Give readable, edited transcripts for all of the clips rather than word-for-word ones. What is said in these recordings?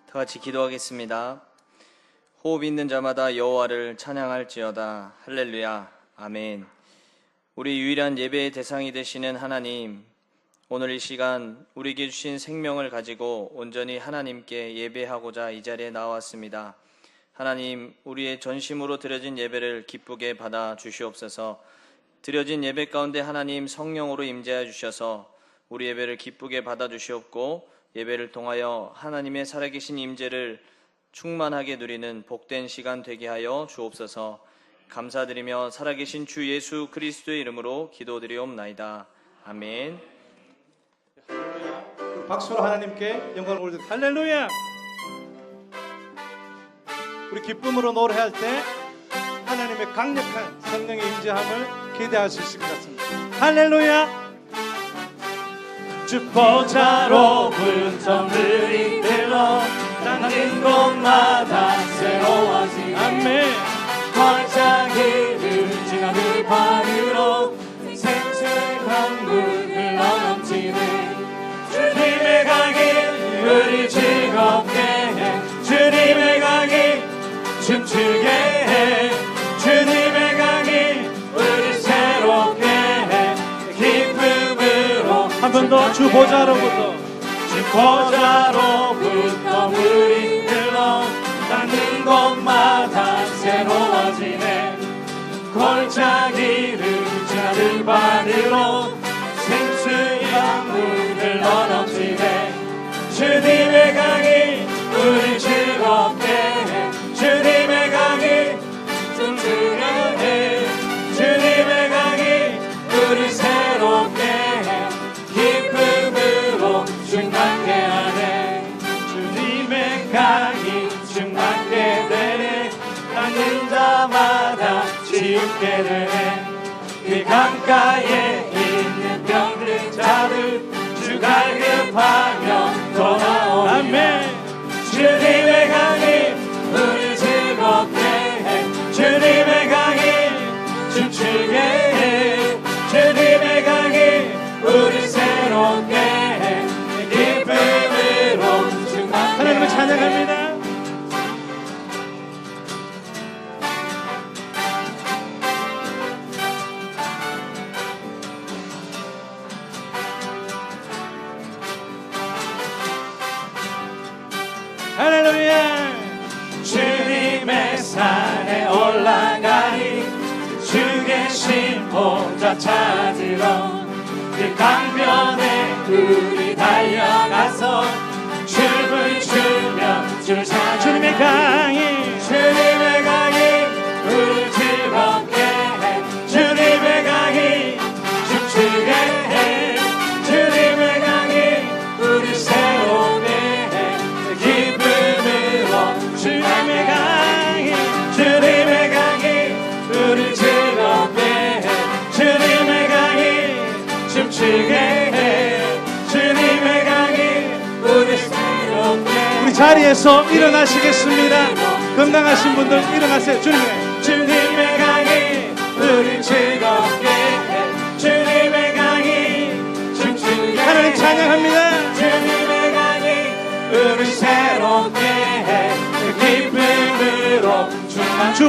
다 같이 기도하겠습니다. 호흡 있는 자마다 여호와를 찬양할지어다. 할렐루야. 아멘. 우리 유일한 예배의 대상이 되시는 하나님, 오늘 이 시간 우리에게 주신 생명을 가지고 온전히 하나님께 예배하고자 이 자리에 나왔습니다. 하나님, 우리의 전심으로 드려진 예배를 기쁘게 받아 주시옵소서. 드려진 예배 가운데 하나님 성령으로 임재하여 주셔서 우리 예배를 기쁘게 받아 주시옵고, 예배를 통하여 하나님의 살아계신 임재를 충만하게 누리는 복된 시간 되게 하여 주옵소서. 감사드리며 살아계신 주 예수 그리스도의 이름으로 기도드리옵나이다. 아멘. 박수로 하나님께 영광을 올려드립니다. 할렐루야. 우리 기쁨으로 노래할 때 하나님의 강력한 성령의 임재함을 기대할 수 있을 것 같습니다. 할렐루야. 주 보좌로부터 물이 흘러 닿는 곳마다 새로워지네. 아멘. 골짜기를 지나 들판으로 생수의 강물 흘러넘치네. 주님의 강이 우리 즐겁게 해. 주님의 강이 춤추게 해. 주님의 강이 우리 새롭게 해. 기쁨으로 한 번 더. 주 보좌로부터 물이 흘러 닿는 곳마다 새로워지네. 골짜기를 지나 들판으로 생수의 강물 흘러넘치네. 주님의 강이 우리 즐겁게 해. 주님의 강이 춤추게 해. 주님의 강이 우리 새롭게 해. 기쁨으로 충만케 하네. 주님의 강이 충만케 되네. 닿는 자마다 치유케 되네. 그 강가에 있는 병든 자들 주 갈급하며 떠나오네. 아멘. 주님의 강이 우리 즐겁게 해. 주님의 강이 춤추게 해. 주님의 강이 우리 새롭게 해. 기쁨으로 충만케 하나님을 찬양합니다. 할렐루야. 주님의 산에 올라가니 주 계신 보좌 찾으러 그 강변에 우리 달려가서 춤을 추며 주를 찬양해. 주님의 강이 주님의 강이 우리 즐겁게 해. 주님의 강이 춤추게 해. 주님의 강이 우리 새롭게 해. 기쁨으로 주님의 강이 주님의 강이 우리 즐겁게 해. 주님의 강이 춤추게 해. 주님의 강이 우리 새롭게 해. 우리 자리에서 일어나시겠습니다. 건강하신 분들 일어나세요. 주님의 강이 우리 즐겁게 해. 주님의 강이 춤추게 해. 하나님 찬양합니다. 주님의 강이 우리 새롭게 해. 기쁨으로 주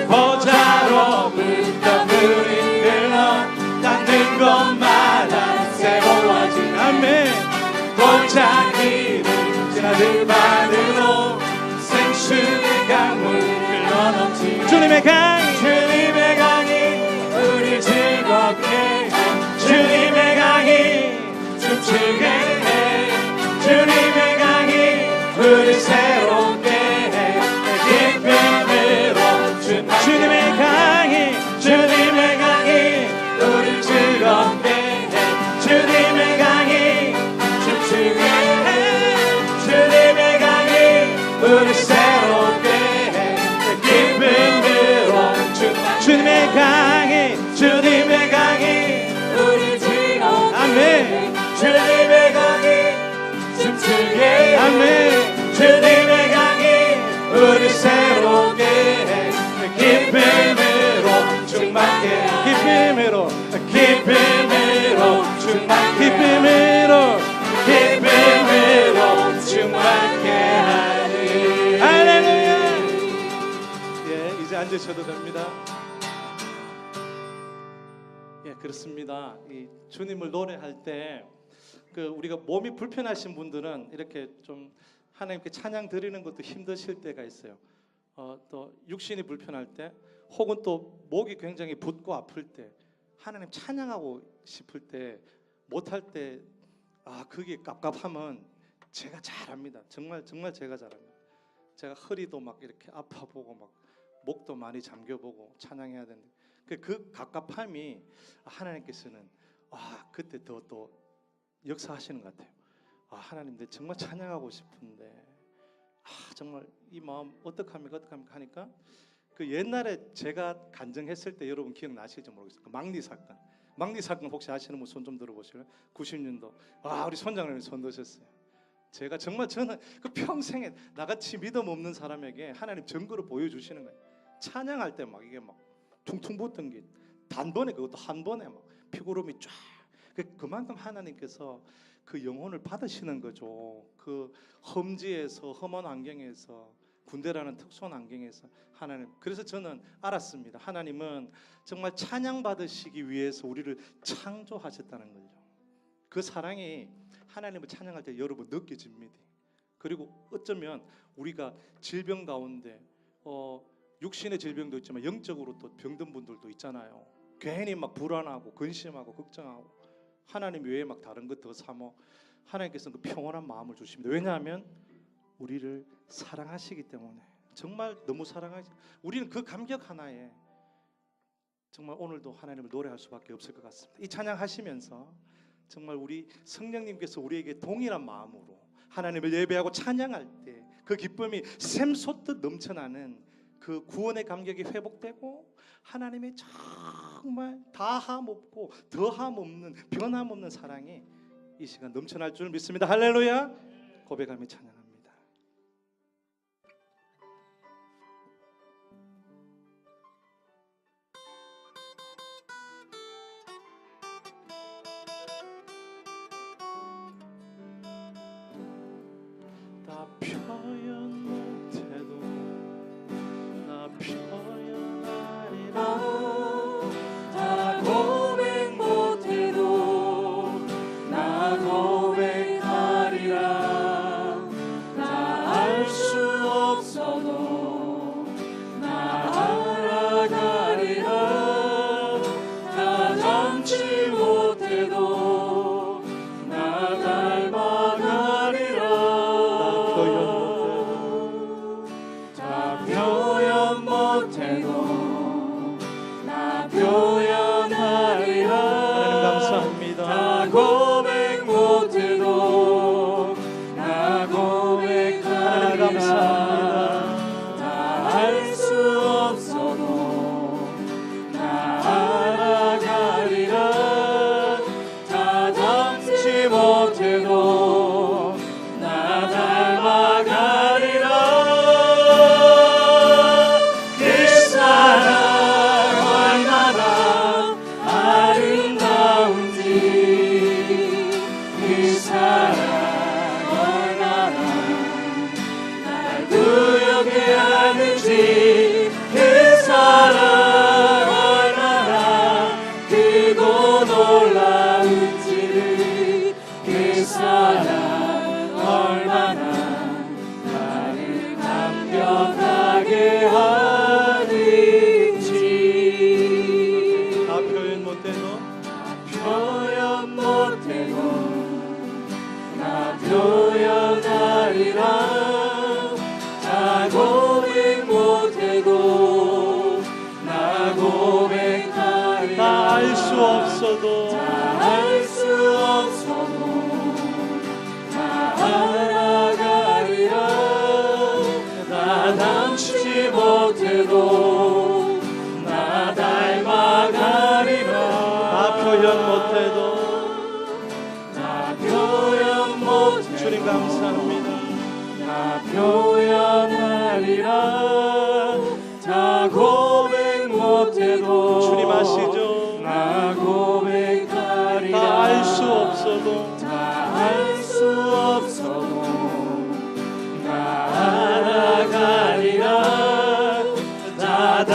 보좌로부터 물이 흘러 닿는 곳마다 새로워지네. 아멘. 골짜기를 지나 들판으로 생수의 강물 흘러넘치네. 주님의 강이 주님의 강이 우리 즐겁게 해. 주님의 강이 춤추게 해. 주님의 강이 우리 새롭게 해. 기쁨으로 주님의 강이 주님의 강이 우리 즐겁게 해. 주님의 강이 춤추게 해. 주님의 강이 우리 새롭게 해. 기쁨으로 주님의 강이 주님의 강이 우리 즐겁게 아멘. 해. 주님의 강이 춤추게 해. 아멘. 주님의 강이 우리 새롭게 해. 기쁨으로 충만케 해. 기쁨으로 기쁨으로 충만케 해. 기쁨으로 기쁨으로 충만케 앉으셔도 됩니다. 예, 그렇습니다. 이 주님을 노래할 때 우리가 몸이 불편하신 분들은 이렇게 좀 하나님께 찬양 드리는 것도 힘드실 때가 있어요. 또 육신이 불편할 때, 혹은 또 목이 굉장히 붓고 아플 때, 하나님 찬양하고 싶을 때 못할 때, 그게 갑갑하면 제가 잘합니다. 정말 제가 잘합니다. 제가 허리도 막 이렇게 아파보고 막 목도 많이 잠겨보고 찬양해야 되는데 그 갑갑함이 하나님께서는 그때 더 또 역사하시는 것 같아요. 하나님, 내 정말 찬양하고 싶은데 정말 이 마음 어떡합니까 하니까 옛날에 제가 간증했을 때 여러분 기억나실지 모르겠어요. 망리 사건 혹시 아시는 분 손 좀 들어보실래요? 90년도 우리 선장님이 손 드셨어요. 제가 정말 저는 평생에 나같이 믿음 없는 사람에게 하나님 증거를 보여주시는 거예요. 찬양할 때 막 이게 막 퉁퉁 붙던 게 단번에, 그것도 한 번에 막 피구름이 쫙. 그만큼 하나님께서 그 영혼을 받으시는 거죠. 험지에서, 험한 환경에서, 군대라는 특수한 환경에서 하나님. 그래서 저는 알았습니다. 하나님은 정말 찬양 받으시기 위해서 우리를 창조하셨다는 거죠. 그 사랑이 하나님을 찬양할 때 여러분 느껴집니다. 그리고 어쩌면 우리가 질병 가운데 육신의 질병도 있지만 영적으로 또 병든 분들도 있잖아요. 괜히 막 불안하고 근심하고 걱정하고 하나님 외에 막 다른 것 더 삼어 하나님께서는 평온한 마음을 주십니다. 왜냐하면 우리를 사랑하시기 때문에. 정말 너무 사랑하시. 우리는 그 감격 하나에 정말 오늘도 하나님을 노래할 수밖에 없을 것 같습니다. 이 찬양하시면서 정말 우리 성령님께서 우리에게 동일한 마음으로 하나님을 예배하고 찬양할 때 그 기쁨이 샘솟듯 넘쳐나는 그 구원의 감격이 회복되고 하나님의 정말 다함 없고 더함 없는 변함 없는 사랑이 이 시간 넘쳐날 줄 믿습니다. 할렐루야. 고백하며 찬양합니다. 다 표현 못해도 나 표현하리라. 다 고백 못해도 나 고백하리라. 다 알 수 없어도 나 알아가리라. 다 닮지 못해도 나 닮아가리라. 다 표현 못해도 나 표현하리라. 하나님 감사합니다. 다 고백 못해도 나 고백하리라. 하나님 감사합니다. 다 알 수 없어도 나 알아가리라. 다 닮지 못해도 나 닮아가리라. 그 사랑 얼마나 아름다운지, 그 사랑 얼마나 날 구역해 하는지, 그 사랑 얼마나 크고 놀라운지를, 그 사랑 얼마나 나를 감격하게 하는지. 다 표현 못해도 표현 못해도 나 표현하리라. 다 고백 못해도 나 고백하리라. 다 알 수 없어도 다 알 수 없어도 나 알아가리라. 나 닮지 못해도 나 닮아가리라. 다 표현 못해도 나 표현 못해도 주님 감사합니다. 나 표현하리라. 다 고백 못해도 주님 아시죠? 나 고백하리라. 다 알 수 없어도 다 알 수 없어도 나 알아가리라. 다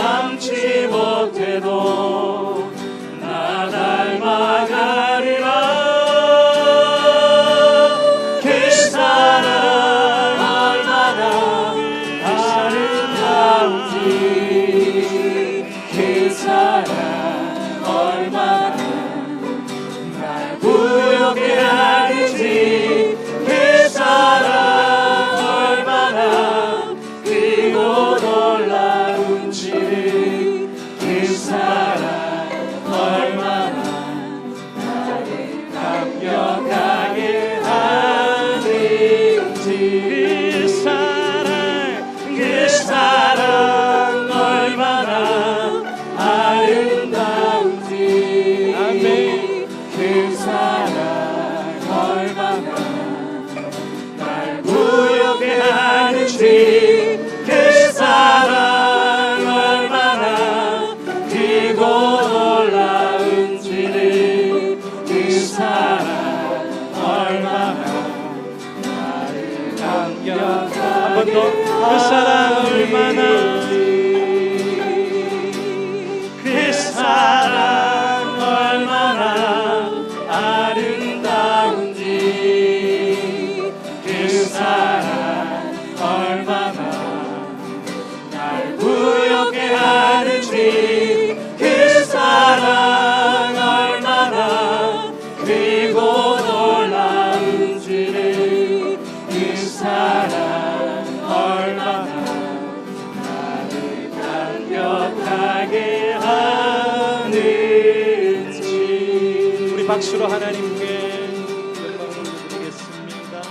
박수로 하나님께 영광을 올려드리겠습니다.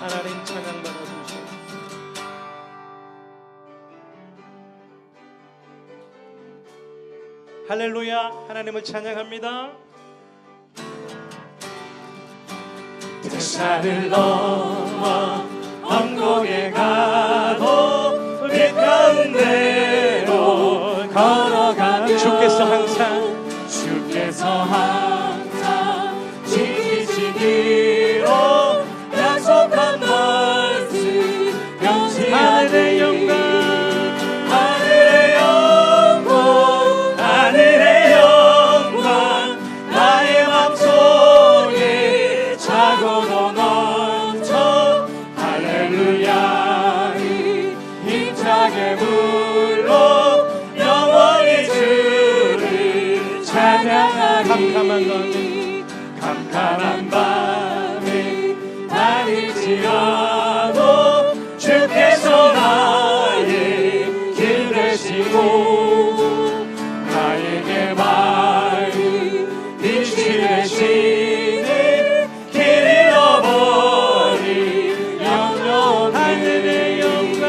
하나님 찬양 받아주시옵소서. 할렐루야. 하나님을 찬양합니다. 대산을 넘어 언곡에 가도 빛 가운데로 걸어가면 주께서 항상 지키시기로 약속한 말씀 변치 하늘의 영광 하늘의 영광 하늘의 영광 나의 맘속에 차고도 넘쳐 할렐루야 힘차게 불러 영원히 주를 찬양하리 캄캄한 밤에 다닐지라도 주께서 나의 길 되시고 나에게 말이 빛이 되시니 길 잃어버린 영영 하늘의 영광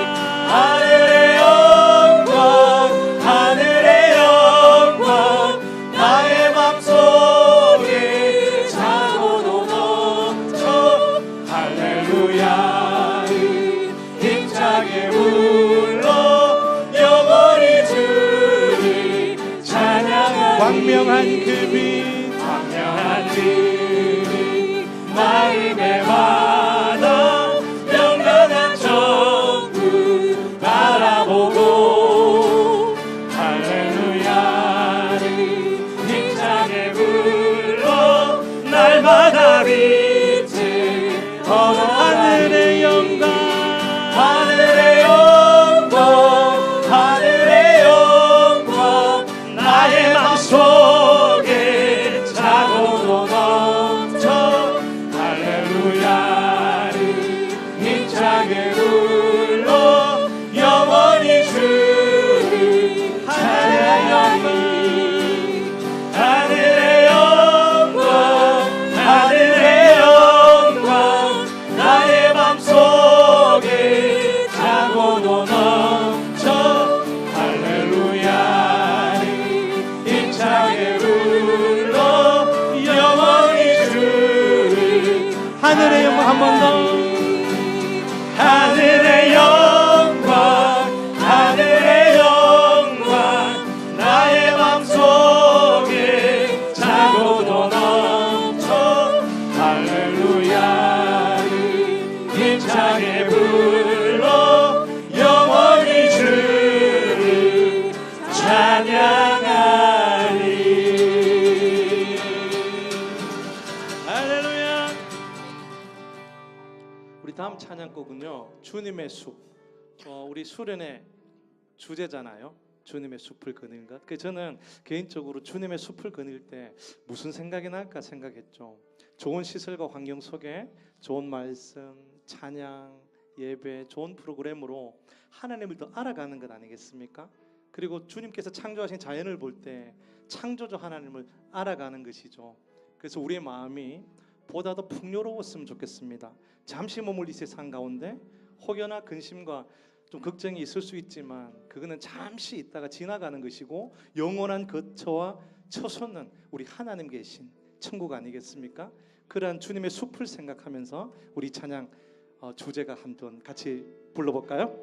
하늘의 영광 하늘의 영광 나의 맘속에 차고도 넘쳐 할렐루야 힘차게 불러 영원히 주를 찬양하리 광명한 그빛 광명한 빛 마음에 받아 영원한 천국 바라보고 할렐루야 힘차게 불러 날마다 빛을 얻어 하늘의 영광 하늘의 영광 하늘의 영광 나의 맘속에 차고도 넘쳐 할렐루야 힘차게 불러 영원히 주를 찬양하리 하늘의 영광 하늘의 영광 나의 맘속에 차고도 넘쳐 할렐루야 힘차게 불러 영원히 주를 하늘의 영광 한 번 더 하늘의 영광 하늘의 영광 나의 맘속에 차고도 넘쳐 할렐루야 힘차게 불러 영원히 주를 찬양하리 할렐루야. 우리 다음 찬양곡은요 주님의 숲. 우리 수련의 주제잖아요. 주님의 숲을 거니는 것. 저는 개인적으로 주님의 숲을 거닐 때 무슨 생각이 날까 생각했죠. 좋은 시설과 환경 속에 좋은 말씀, 찬양, 예배, 좋은 프로그램으로 하나님을 더 알아가는 것 아니겠습니까? 그리고 주님께서 창조하신 자연을 볼 때 창조주 하나님을 알아가는 것이죠. 그래서 우리의 마음이 보다 더 풍요로웠으면 좋겠습니다. 잠시 머물 이 세상 가운데 혹여나 근심과 좀 걱정이 있을 수 있지만 그거는 잠시 있다가 지나가는 것이고 영원한 거처와 처소는 우리 하나님 계신 천국 아니겠습니까? 그러한 주님의 숲을 생각하면서 우리 찬양 주제가 한번 같이 불러볼까요?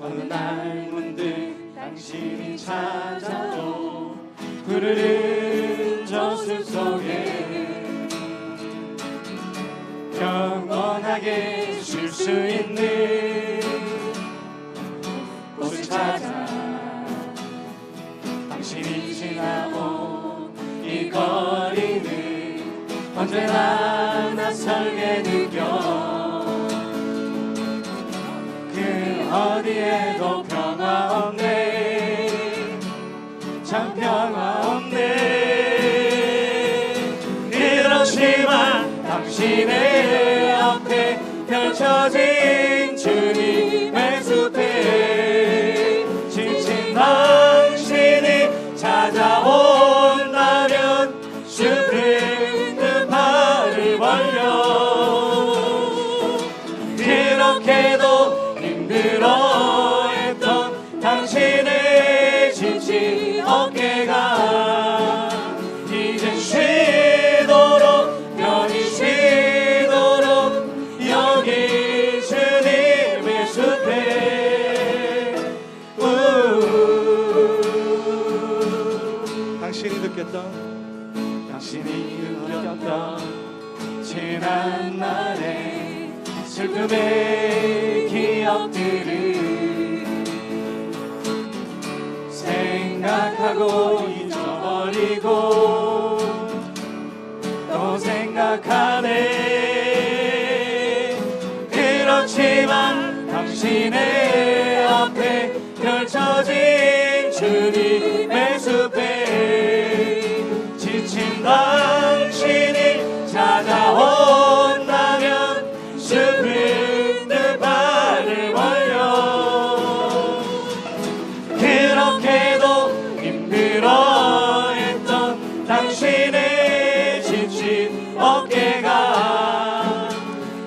어느 날 문득 당신이 찾아줘 푸르른 저숲 속에 평온하게 쉴 수 있는 곳을 찾아 당신이 지나온 이 거리는 언제나 낯설게 느껴 그 어디에도 평화 없네 펼쳐진 주님의 숲에 지친 당신이 찾아온다면 숲은 그 발을 벌려 그렇게도 힘들어했던 당신의 지친 어깨가 이제 쉬도록 편히 쉬도록 여기 주님의 숲에 당신이 느꼈던 지난 날의 슬픔의 기억들을 생각하고 잊어버리고 또 생각하네. 그렇지만 당신의 앞에 펼쳐진 주님의 숲에 지친 당신이 찾아온다면 숲은 그 발을 벌려 그렇게도 힘들어했던 당신의 지친 어깨가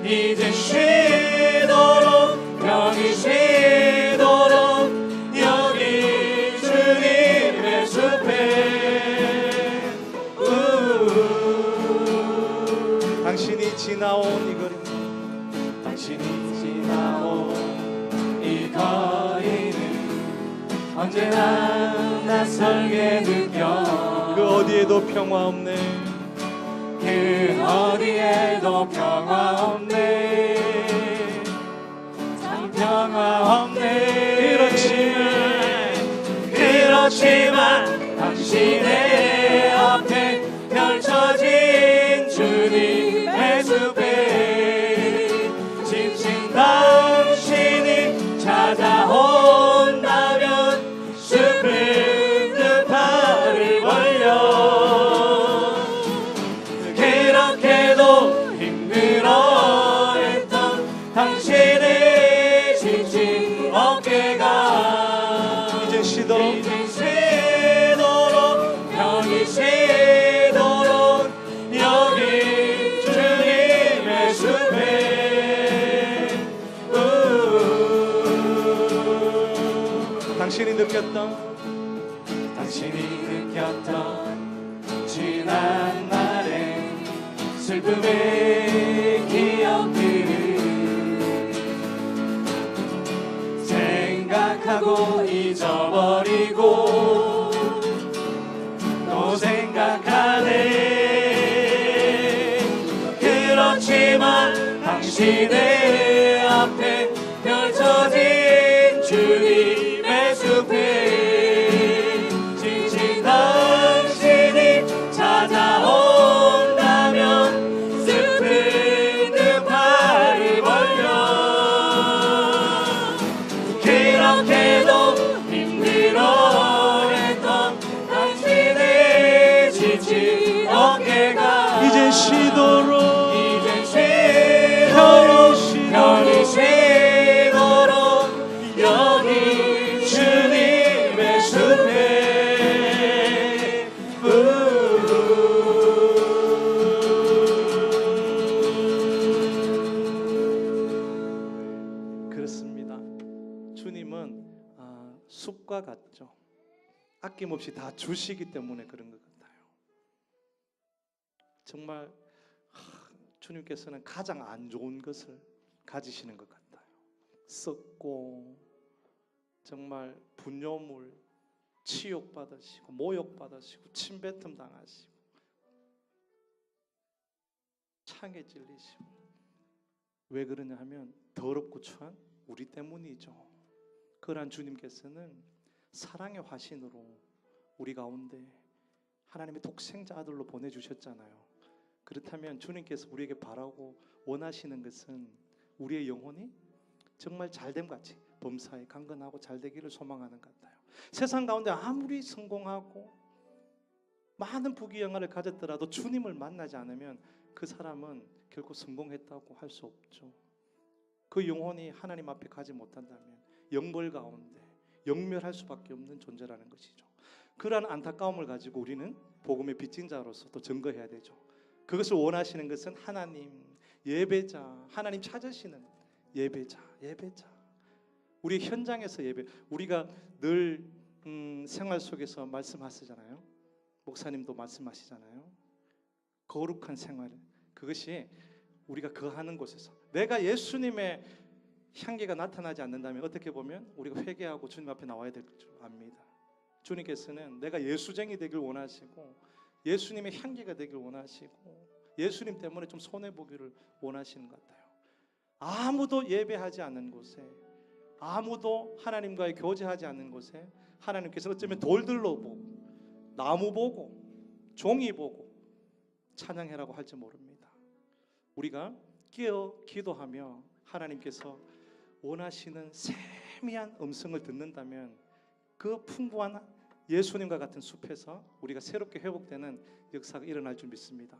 이제 쉬도록 편히 쉬도록 여기 주님의 숲에 당신이 지나온 이 거리 당신이 지나온 이 거리는 언제나 낯설게 느껴 그 어디에도 평화 없네. 그 어디에도 평화 없네. 참 평화 없네. 그렇지만 당신의 앞에 펼쳐진 주님의 숲에 지친 당신이 찾아온다면 숲은 그 발을 벌려 그렇게도 힘들어했던 당신의 지친 어깨가 이제 쉬도록 편히 쉬도록 여기 주님의 숲에 당신이 느꼈던 지난 날의 슬픔의 기억들을 생각하고 잊어버리고 또 생각하네. 그렇지만 당신의 앞에 펼쳐진 주님의 숲에 지친 당신이 찾아온다면 숲은 그 발을 벌려 그렇게도 힘들어했던 당신의 지친 어깨가 이제 쉬도록 편히 쉬도록 여기 주님의 숲에 그렇습니다. 주님은 숲과 같죠. 아낌없이 다 주시기 때문에 그런 것 같아요. 정말 주님께서는 가장 안 좋은 것을 가지시는 것 같아요. 썩고 정말 분뇨물 치욕받으시고 모욕받으시고 침뱉음 당하시고 창에 찔리시고. 왜 그러냐 하면 더럽고 추한 우리 때문이죠. 그러한 주님께서는 사랑의 화신으로 우리 가운데 하나님의 독생자 아들로 보내주셨잖아요. 그렇다면 주님께서 우리에게 바라고 원하시는 것은 우리의 영혼이 정말 잘됨 같이 범사에 강건하고 잘되기를 소망하는 것 같아요. 세상 가운데 아무리 성공하고 많은 부귀영화를 가졌더라도 주님을 만나지 않으면 그 사람은 결코 성공했다고 할 수 없죠. 그 영혼이 하나님 앞에 가지 못한다면 영벌 가운데 영멸할 수밖에 없는 존재라는 것이죠. 그러한 안타까움을 가지고 우리는 복음의 빚진 자로서 또 증거해야 되죠. 그것을 원하시는 것은 하나님, 예배자, 하나님 찾으시는 예배자. 우리 현장에서 예배, 우리가 늘 생활 속에서 말씀하시잖아요. 목사님도 말씀하시잖아요. 거룩한 생활, 그것이 우리가 거하는 곳에서 내가 예수님의 향기가 나타나지 않는다면 어떻게 보면 우리가 회개하고 주님 앞에 나와야 될 줄 압니다. 주님께서는 내가 예수쟁이 되길 원하시고 예수님의 향기가 되길 원하시고 예수님 때문에 좀 손해보기를 원하시는 것 같아요. 아무도 예배하지 않는 곳에, 아무도 하나님과의 교제하지 않는 곳에 하나님께서 어쩌면 돌들로 보고 나무 보고 종이 보고 찬양해라고 할지 모릅니다. 우리가 깨어 기도하며 하나님께서 원하시는 세미한 음성을 듣는다면 그 풍부한 예수님과 같은 숲에서 우리가 새롭게 회복되는 역사가 일어날 줄 믿습니다.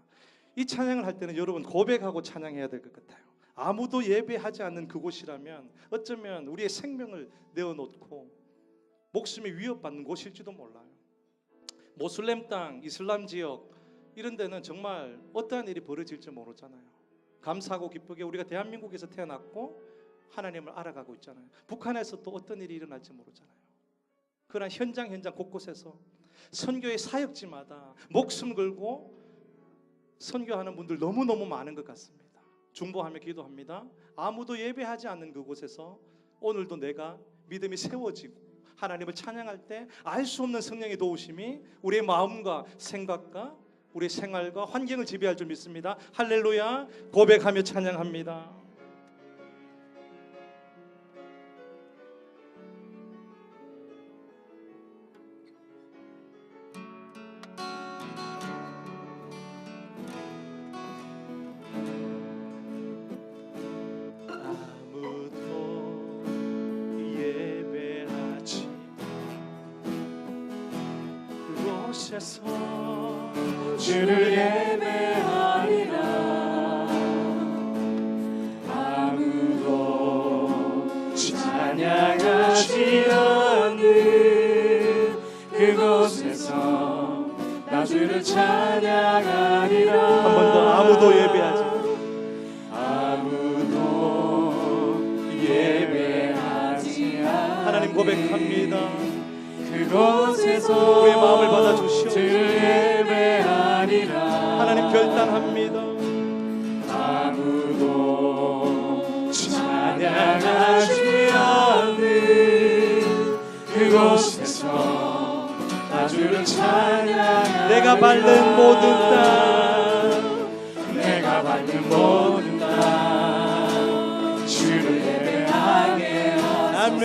이 찬양을 할 때는 여러분 고백하고 찬양해야 될 것 같아요. 아무도 예배하지 않는 그곳이라면 어쩌면 우리의 생명을 내어놓고 목숨이 위협받는 곳일지도 몰라요. 모슬렘 땅, 이슬람 지역 이런 데는 정말 어떠한 일이 벌어질지 모르잖아요. 감사하고 기쁘게 우리가 대한민국에서 태어났고 하나님을 알아가고 있잖아요. 북한에서 또 어떤 일이 일어날지 모르잖아요. 그러나 현장 곳곳에서 선교의 사역지마다 목숨 걸고 선교하는 분들 너무너무 많은 것 같습니다. 중보하며 기도합니다. 아무도 예배하지 않는 그곳에서 오늘도 내가 믿음이 세워지고 하나님을 찬양할 때 알 수 없는 성령의 도우심이 우리의 마음과 생각과 우리의 생활과 환경을 지배할 줄 믿습니다. 할렐루야. 고백하며 찬양합니다. 주를 예배하리라. 아무도 찬양하지 않는 그곳에서 나 주를 찬양하리라. 한 번 더. 아무도 예배하지 않는 하나님 고백합니다. 그곳에서 우리의 마음을 받아주시옵소서. 주를 예배하리라. 하나님 결단합니다. 아무도 찬양하지 않는 그곳에서 나 주를 찬양하리라. 내가 밟는 모든 땅, 내가 밟는 모든 땅 주를 예배하게 하소서. 아멘.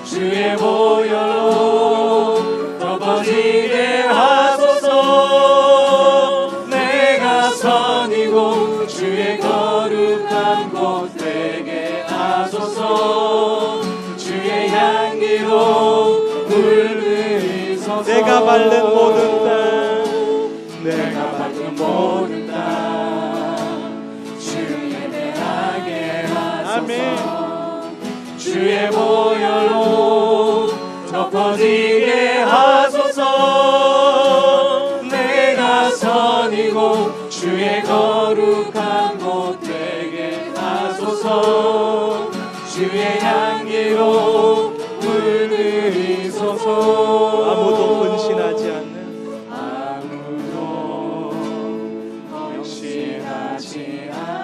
주의 보혈로 덮어지게 하소서. 내가 선이고 주의 거룩한 곳 되게 하소서. 주의 향기로 물들이소서. 내가 밟는 모든 땅, 내가 밟는 모든 땅 주를 예배하게 하소서. 아멘. 주의 보혈로 덮어지게 하소서. 내가 선이고 주의 거룩한 곳 되게 하소서. 주의 향기로 물들이소서. 아무도 헌신하지 않는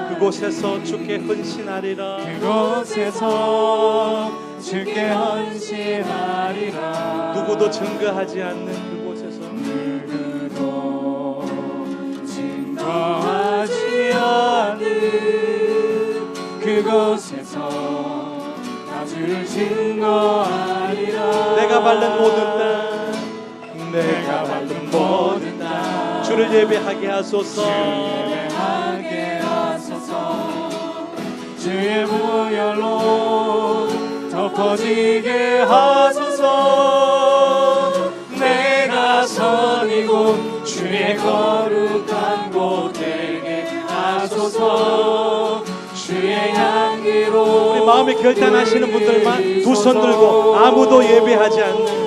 그곳에서 주께 헌신하리라. 그곳에서 주께 헌신하리라. 누구도 증거하지 않는 그곳에서 누구도 증거하지 않는 그곳에서 나 주를 증거하리라. 내가 밟는 모든 땅, 내가 밟는 모든 땅 주를 예배하게 하소서. 예배하게 하소서. 주의 보혈로 덮어지게 하소서. 내가 선이고 주의 거룩한 곳 되게 하소서. 주의 향 향기로 우리 마음에 결단하시는 분들만 두 손 들고 아무도 예배하지 않는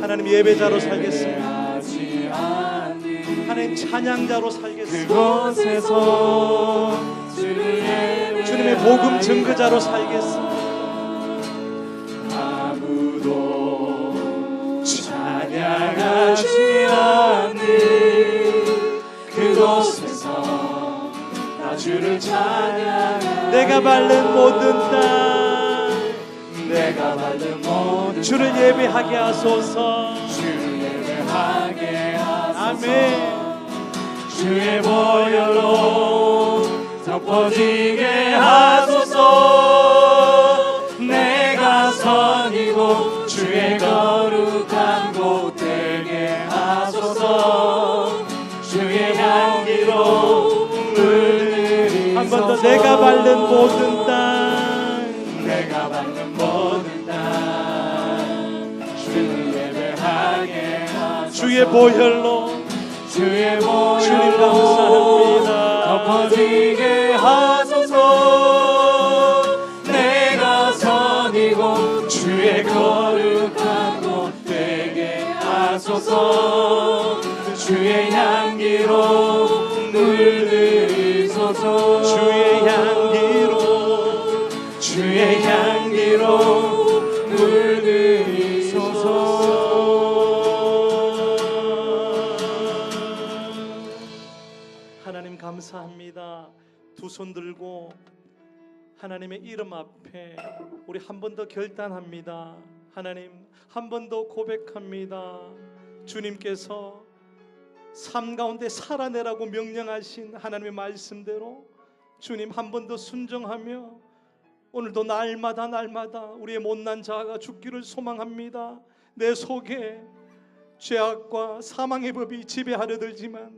하나님 예배자로 살겠습니다. 예배하지 않는 하나님 찬양자로 살겠습니다. 그곳에서 주님의 복음 증거자로 살겠습니다. 아무도 찬양하지 않는 그곳에서 나 주를 찬양하리. 내가 밟는 모든 땅 내가 밟는 모든 주를 예배하게 하소서. 주를 예배하게 하소서. 아멘. 주의 보혈로 덮어지게 하소서. 내가 선이고 주의 거룩한 곳 되게 하소서. 주의 향기로 물들이소서. 한 번 더 내가 밟는 모든 땅 내가 밟는 모든 땅 주를 예배하게 하소서. 주의 보혈로 주의 주님 보혈로 감사합니다. 덮어지게 하소서. 내가 선이고 주의 거룩한 곳 되게 하소서. 주의 향기로 물들이소서. 주의 향기로 주의 향기로 물들이소서. 하나님 감사합니다. 두 손 들고 하나님의 이름 앞에 우리 한 번 더 결단합니다. 하나님 한 번 더 고백합니다. 주님께서 삶 가운데 살아내라고 명령하신 하나님의 말씀대로 주님 한 번 더 순종하며 오늘도 날마다 우리의 못난 자아가 죽기를 소망합니다. 내 속에 죄악과 사망의 법이 지배하려 들지만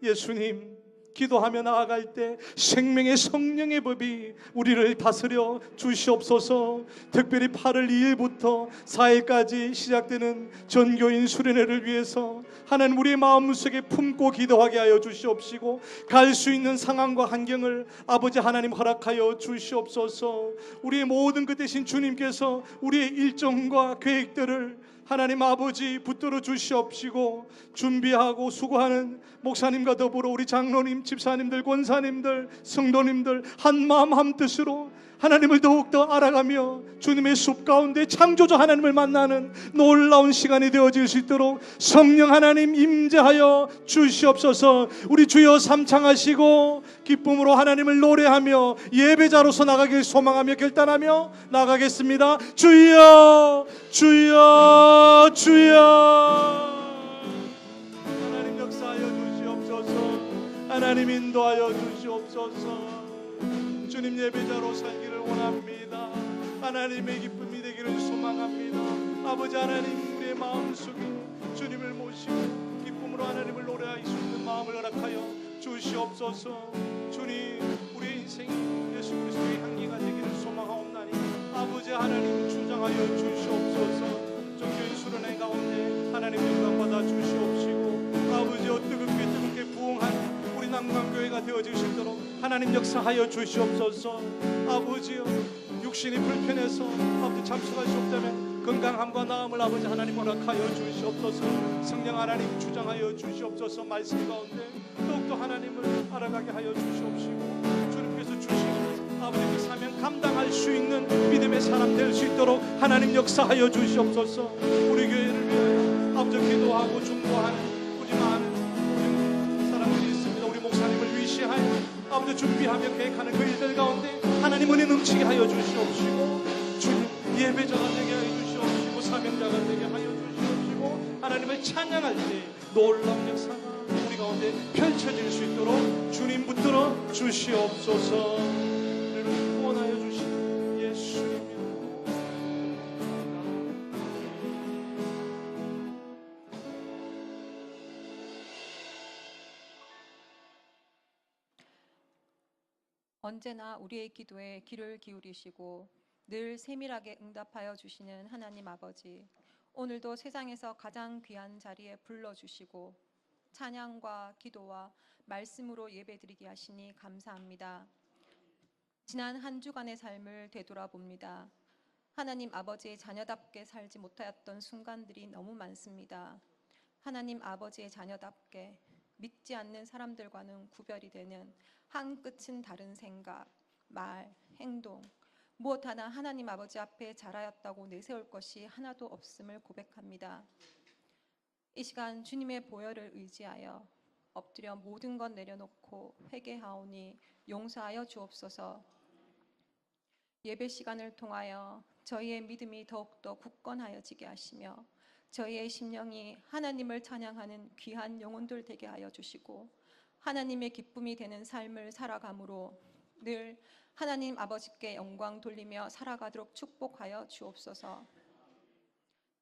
예수님 기도하며 나아갈 때 생명의 성령의 법이 우리를 다스려 주시옵소서. 특별히 8월 2일부터 4일까지 시작되는 전교인 수련회를 위해서 하나님 우리의 마음속에 품고 기도하게 하여 주시옵시고 갈 수 있는 상황과 환경을 아버지 하나님 허락하여 주시옵소서. 우리의 모든 것 대신 주님께서 우리의 일정과 계획들을 하나님 아버지 붙들어 주시옵시고 준비하고 수고하는 목사님과 더불어 우리 장로님, 집사님들, 권사님들, 성도님들 한마음 한뜻으로 하나님을 더욱더 알아가며 주님의 숲 가운데 창조주 하나님을 만나는 놀라운 시간이 되어질 수 있도록 성령 하나님 임재하여 주시옵소서. 우리 주여 삼창하시고 기쁨으로 하나님을 노래하며 예배자로서 나가길 소망하며 결단하며 나가겠습니다. 주여 주여 주여. 하나님 역사하여 주시옵소서. 하나님 인도하여 주시옵소서. 주님 예배자로 살기를 원합니다. 하나님의 기쁨이 되기를 소망합니다. 아버지 하나님 우리의 마음속에 주님을 모시고 기쁨으로 하나님을 노래할 수 있는 마음을 허락하여 주시옵소서. 주님 우리의 인생이 예수 그리스도의 향기가 되기를 소망하옵나니 아버지 하나님 주장하여 주시옵소서. 종교인 수련회 가운데 하나님 영광 받아 주시옵시고 아버지여 뜨겁게 부흥한 우리 남강교회가 되어질 수 있도록 하나님 역사하여 주시옵소서. 아버지여 육신이 불편해서 아버지 참석할 수 없다면 건강함과 나음을 아버지 하나님 허락하여 주시옵소서. 성령 하나님 주장하여 주시옵소서. 말씀 가운데 더욱더 하나님을 알아가게 하여 주시옵시고 주님께서 주시는 아버지 그 사명 감당할 수 있는 믿음의 사람 될 수 있도록 하나님 역사하여 주시옵소서. 우리 교회를 위하여 아버지 기도하고 중보하는 우리 많은 사람들이 있습니다. 우리 목사님을 위시하여 아버지 준비하며 계획하는 그 일들 가운데 하나님 은혜 넘치게 하여 주시옵시고 주님 예배자가 되게 하여 주시옵시고 사명자가 되게 하여 주시옵시고 하나님을 찬양할 때 놀라운 역사가 우리 가운데 펼쳐질 수 있도록 주님 붙들어 주시옵소서. 우리를 구원하여 주신 예수님 언제나 우리의 기도에 귀를 기울이시고 늘 세밀하게 응답하여 주시는 하나님 아버지, 오늘도 세상에서 가장 귀한 자리에 불러주시고 찬양과 기도와 말씀으로 예배드리게 하시니 감사합니다. 지난 한 주간의 삶을 되돌아봅니다. 하나님 아버지의 자녀답게 살지 못하였던 순간들이 너무 많습니다. 하나님 아버지의 자녀답게 믿지 않는 사람들과는 구별이 되는 한 끝은 다른 생각, 말, 행동, 무엇 하나 하나님 아버지 앞에 잘하였다고 내세울 것이 하나도 없음을 고백합니다. 이 시간 주님의 보혈을 의지하여 엎드려 모든 것 내려놓고 회개하오니 용서하여 주옵소서. 예배 시간을 통하여 저희의 믿음이 더욱더 굳건하여지게 하시며 저희의 심령이 하나님을 찬양하는 귀한 영혼들 되게 하여 주시고 하나님의 기쁨이 되는 삶을 살아감으로 늘 하나님 아버지께 영광 돌리며 살아가도록 축복하여 주옵소서.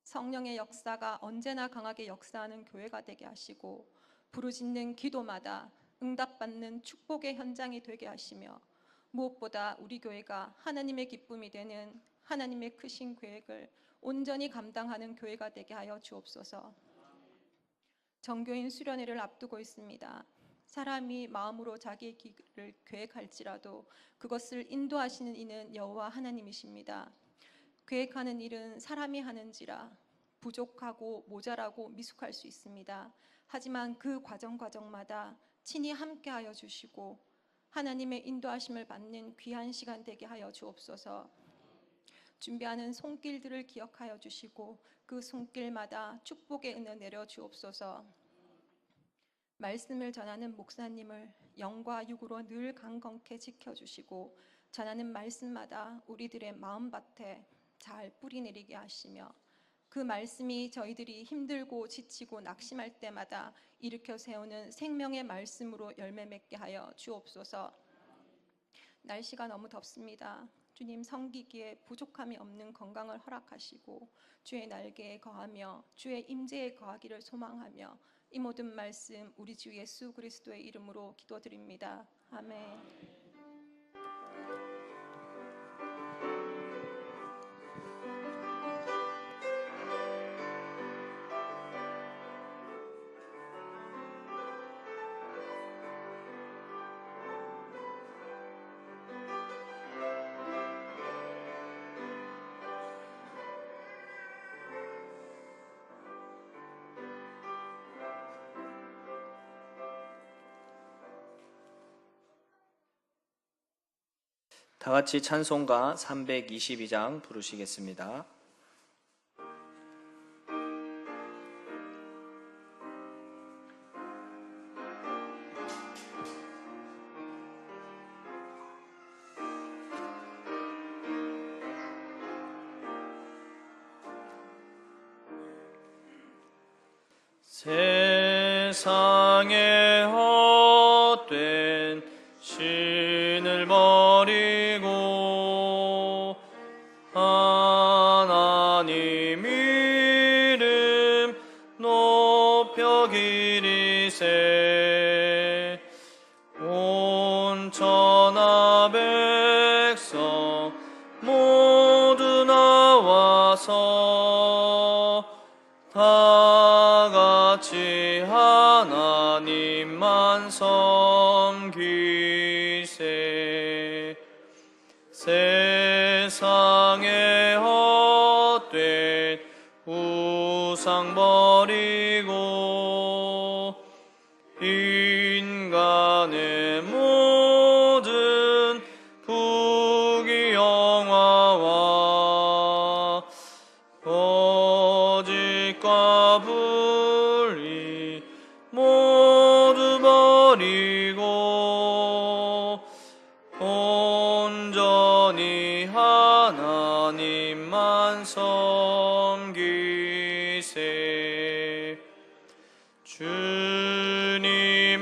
성령의 역사가 언제나 강하게 역사하는 교회가 되게 하시고 부르짖는 기도마다 응답받는 축복의 현장이 되게 하시며 무엇보다 우리 교회가 하나님의 기쁨이 되는 하나님의 크신 계획을 온전히 감당하는 교회가 되게 하여 주옵소서. 정교인 수련회를 앞두고 있습니다. 사람이 마음으로 자기의 길을 계획할지라도 그것을 인도하시는 이는 여호와 하나님이십니다. 계획하는 일은 사람이 하는지라 부족하고 모자라고 미숙할 수 있습니다. 하지만 그 과정마다 친히 함께하여 주시고 하나님의 인도하심을 받는 귀한 시간 되게 하여 주옵소서. 준비하는 손길들을 기억하여 주시고 그 손길마다 축복의 은혜 내려 주옵소서. 말씀을 전하는 목사님을 영과 육으로 늘 강건케 지켜주시고 전하는 말씀마다 우리들의 마음밭에 잘 뿌리내리게 하시며 그 말씀이 저희들이 힘들고 지치고 낙심할 때마다 일으켜 세우는 생명의 말씀으로 열매 맺게 하여 주옵소서. 날씨가 너무 덥습니다. 주님 섬기기에 부족함이 없는 건강을 허락하시고 주의 날개에 거하며 주의 임재에 거하기를 소망하며 이 모든 말씀 우리 주 예수 그리스도의 이름으로 기도드립니다. 아멘. 다 같이 찬송가 322장 부르시겠습니다. 세상에 헛된 신을 버리고 하나님 이름 높여 기리세. 온 천하 백성 모두 나와서 다 같이 하나님만 섬기세. 세상에 헛된 우상 버리고 인간의 모든 부귀영화와 거짓과 불의 모두 버리고 온전히 하나님만 섬기세. 주님의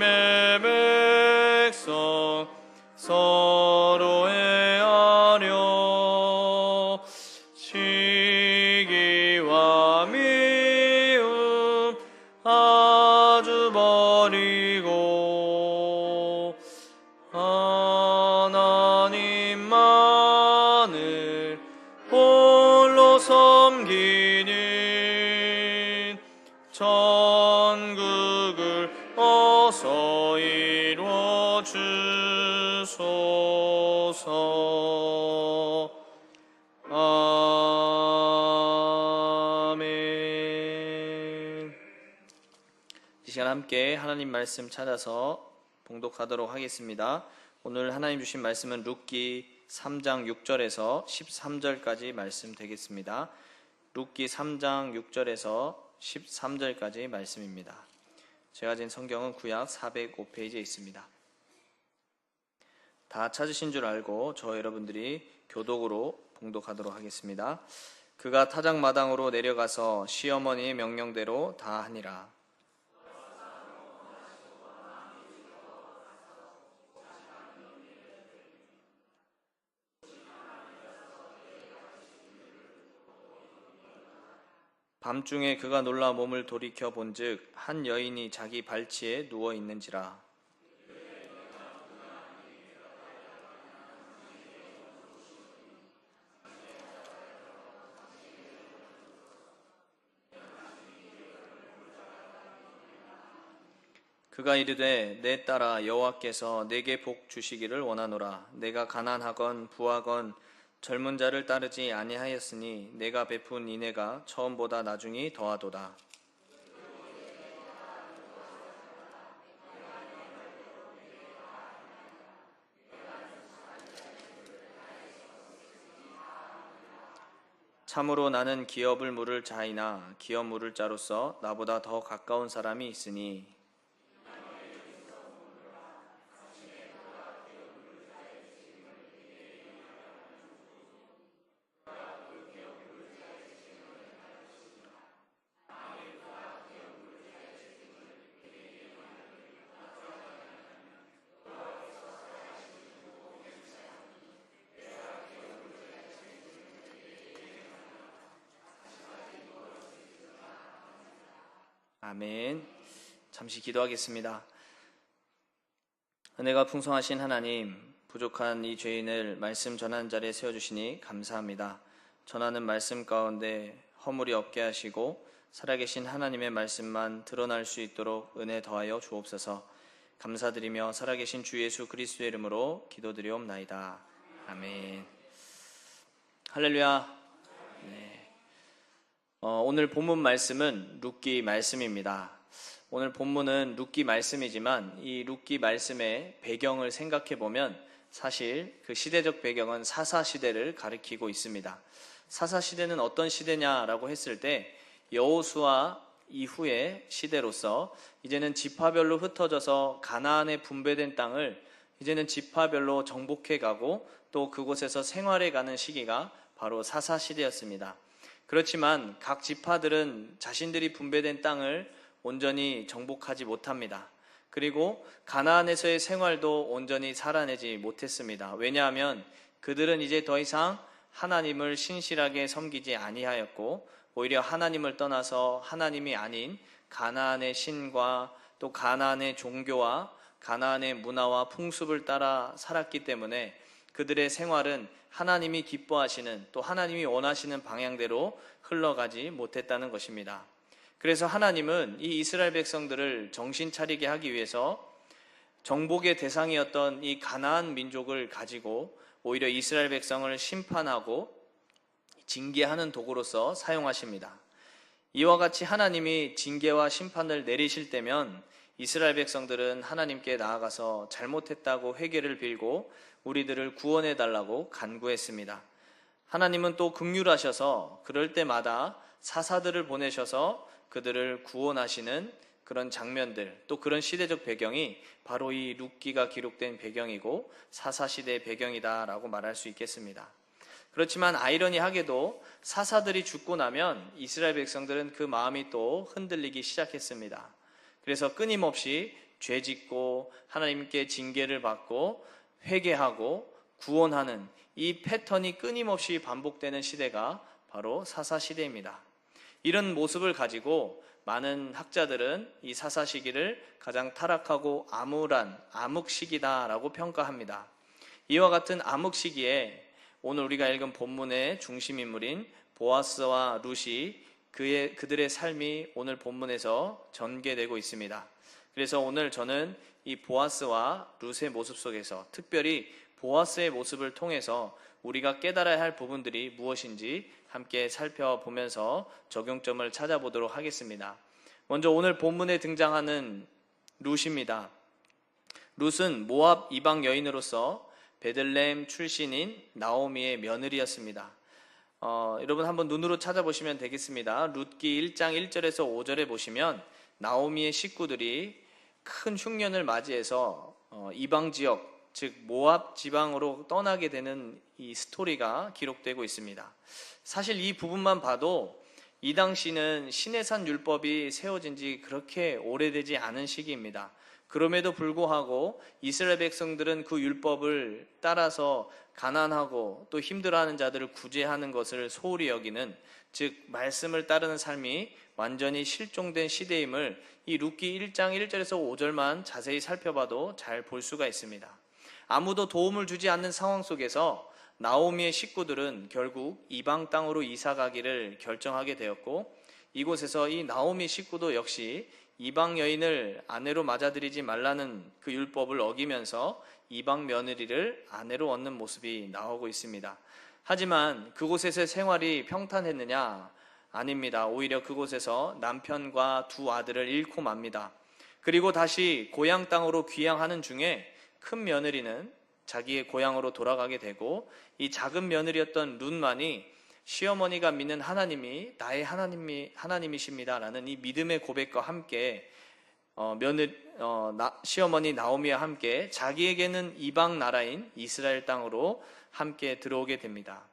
백성 서로 헤아려 시기와 미움 아주 버리고 하나님만을 홀로 섬기는 천국을 어서 이루어 주소서. 아멘. 이 시간 함께 하나님 말씀 찾아서 봉독하도록 하겠습니다. 오늘 하나님 주신 말씀은 룻기 3장 6절에서 13절까지 말씀 되겠습니다. 룻기 3장 6절에서 13절까지 말씀입니다. 제가 진 성경은 구약 405페이지에 있습니다. 다 찾으신 줄 알고 저 여러분들이 교독으로 봉독하도록 하겠습니다. 그가 타작마당으로 내려가서 시어머니의 명령대로 다 하니라. 밤중에 그가 놀라 몸을 돌이켜 본즉 한 여인이 자기 발치에 누워 있는지라. 그가 이르되 내 딸아 여호와께서 내게 복 주시기를 원하노라. 내가 가난하건 부하건 젊은 자를 따르지 아니하였으니 내가 베푼 인애가 처음보다 나중이 더하도다. 참으로 나는 기업을 물을 자이나 기업 물을 자로서 나보다 더 가까운 사람이 있으니 아멘. 잠시 기도하겠습니다. 은혜가 풍성하신 하나님, 부족한 이 죄인을 말씀 전하는 자리에 세워주시니 감사합니다. 전하는 말씀 가운데 허물이 없게 하시고 살아계신 하나님의 말씀만 드러날 수 있도록 은혜 더하여 주옵소서. 감사드리며 살아계신 주 예수 그리스도의 이름으로 기도드리옵나이다. 아멘. 할렐루야. 네. 오늘 본문 말씀은 룻기 말씀입니다. 오늘 본문은 룻기 말씀이지만 이 룻기 말씀의 배경을 생각해 보면 사실 그 시대적 배경은 사사 시대를 가리키고 있습니다. 사사 시대는 어떤 시대냐라고 했을 때 여호수아 이후의 시대로서 이제는 지파별로 흩어져서 가나안에 분배된 땅을 이제는 지파별로 정복해 가고 또 그곳에서 생활해 가는 시기가 바로 사사 시대였습니다. 그렇지만 각 지파들은 자신들이 분배된 땅을 온전히 정복하지 못합니다. 그리고 가나안에서의 생활도 온전히 살아내지 못했습니다. 왜냐하면 그들은 이제 더 이상 하나님을 신실하게 섬기지 아니하였고 오히려 하나님을 떠나서 하나님이 아닌 가나안의 신과 또 가나안의 종교와 가나안의 문화와 풍습을 따라 살았기 때문에 그들의 생활은 하나님이 기뻐하시는 또 하나님이 원하시는 방향대로 흘러가지 못했다는 것입니다. 그래서 하나님은 이 이스라엘 백성들을 정신 차리게 하기 위해서 정복의 대상이었던 이 가나안 민족을 가지고 오히려 이스라엘 백성을 심판하고 징계하는 도구로서 사용하십니다. 이와 같이 하나님이 징계와 심판을 내리실 때면 이스라엘 백성들은 하나님께 나아가서 잘못했다고 회개를 빌고 우리들을 구원해 달라고 간구했습니다. 하나님은 또 긍휼하셔서 그럴 때마다 사사들을 보내셔서 그들을 구원하시는 그런 장면들, 또 그런 시대적 배경이 바로 이 룻기가 기록된 배경이고 사사시대의 배경이다라고 말할 수 있겠습니다. 그렇지만 아이러니하게도 사사들이 죽고 나면 이스라엘 백성들은 그 마음이 또 흔들리기 시작했습니다. 그래서 끊임없이 죄짓고 하나님께 징계를 받고 회개하고 구원하는 이 패턴이 끊임없이 반복되는 시대가 바로 사사시대입니다. 이런 모습을 가지고 많은 학자들은 이 사사 시기를 가장 타락하고 암울한 암흑 시기다라고 평가합니다. 이와 같은 암흑 시기에 오늘 우리가 읽은 본문의 중심 인물인 보아스와 룻이 그들의 삶이 오늘 본문에서 전개되고 있습니다. 그래서 오늘 저는 이 보아스와 룻의 모습 속에서 특별히 보아스의 모습을 통해서 우리가 깨달아야 할 부분들이 무엇인지 함께 살펴보면서 적용점을 찾아보도록 하겠습니다. 먼저 오늘 본문에 등장하는 룻입니다. 룻은 모압 이방 여인으로서 베들레헴 출신인 나오미의 며느리였습니다. 여러분 한번 눈으로 찾아보시면 되겠습니다. 룻기 1장 1절에서 5절에 보시면 나오미의 식구들이 큰 흉년을 맞이해서 이방 지역, 즉 모압 지방으로 떠나게 되는 이 스토리가 기록되고 있습니다. 사실 이 부분만 봐도 이 당시는 시내산 율법이 세워진 지 그렇게 오래되지 않은 시기입니다. 그럼에도 불구하고 이스라엘 백성들은 그 율법을 따라서 가난하고 또 힘들어하는 자들을 구제하는 것을 소홀히 여기는, 즉 말씀을 따르는 삶이 완전히 실종된 시대임을 이 룻기 1장 1절에서 5절만 자세히 살펴봐도 잘 볼 수가 있습니다. 아무도 도움을 주지 않는 상황 속에서 나오미의 식구들은 결국 이방 땅으로 이사 가기를 결정하게 되었고, 이곳에서 이 나오미 식구도 역시 이방 여인을 아내로 맞아들이지 말라는 그 율법을 어기면서 이방 며느리를 아내로 얻는 모습이 나오고 있습니다. 하지만 그곳에서의 생활이 평탄했느냐? 아닙니다. 오히려 그곳에서 남편과 두 아들을 잃고 맙니다. 그리고 다시 고향 땅으로 귀향하는 중에 큰 며느리는 자기의 고향으로 돌아가게 되고, 이 작은 며느리였던 룻만이 시어머니가 믿는 하나님이 나의 하나님이십니다라는 이 믿음의 고백과 함께 시어머니 나오미와 함께 자기에게는 이방 나라인 이스라엘 땅으로 함께 들어오게 됩니다.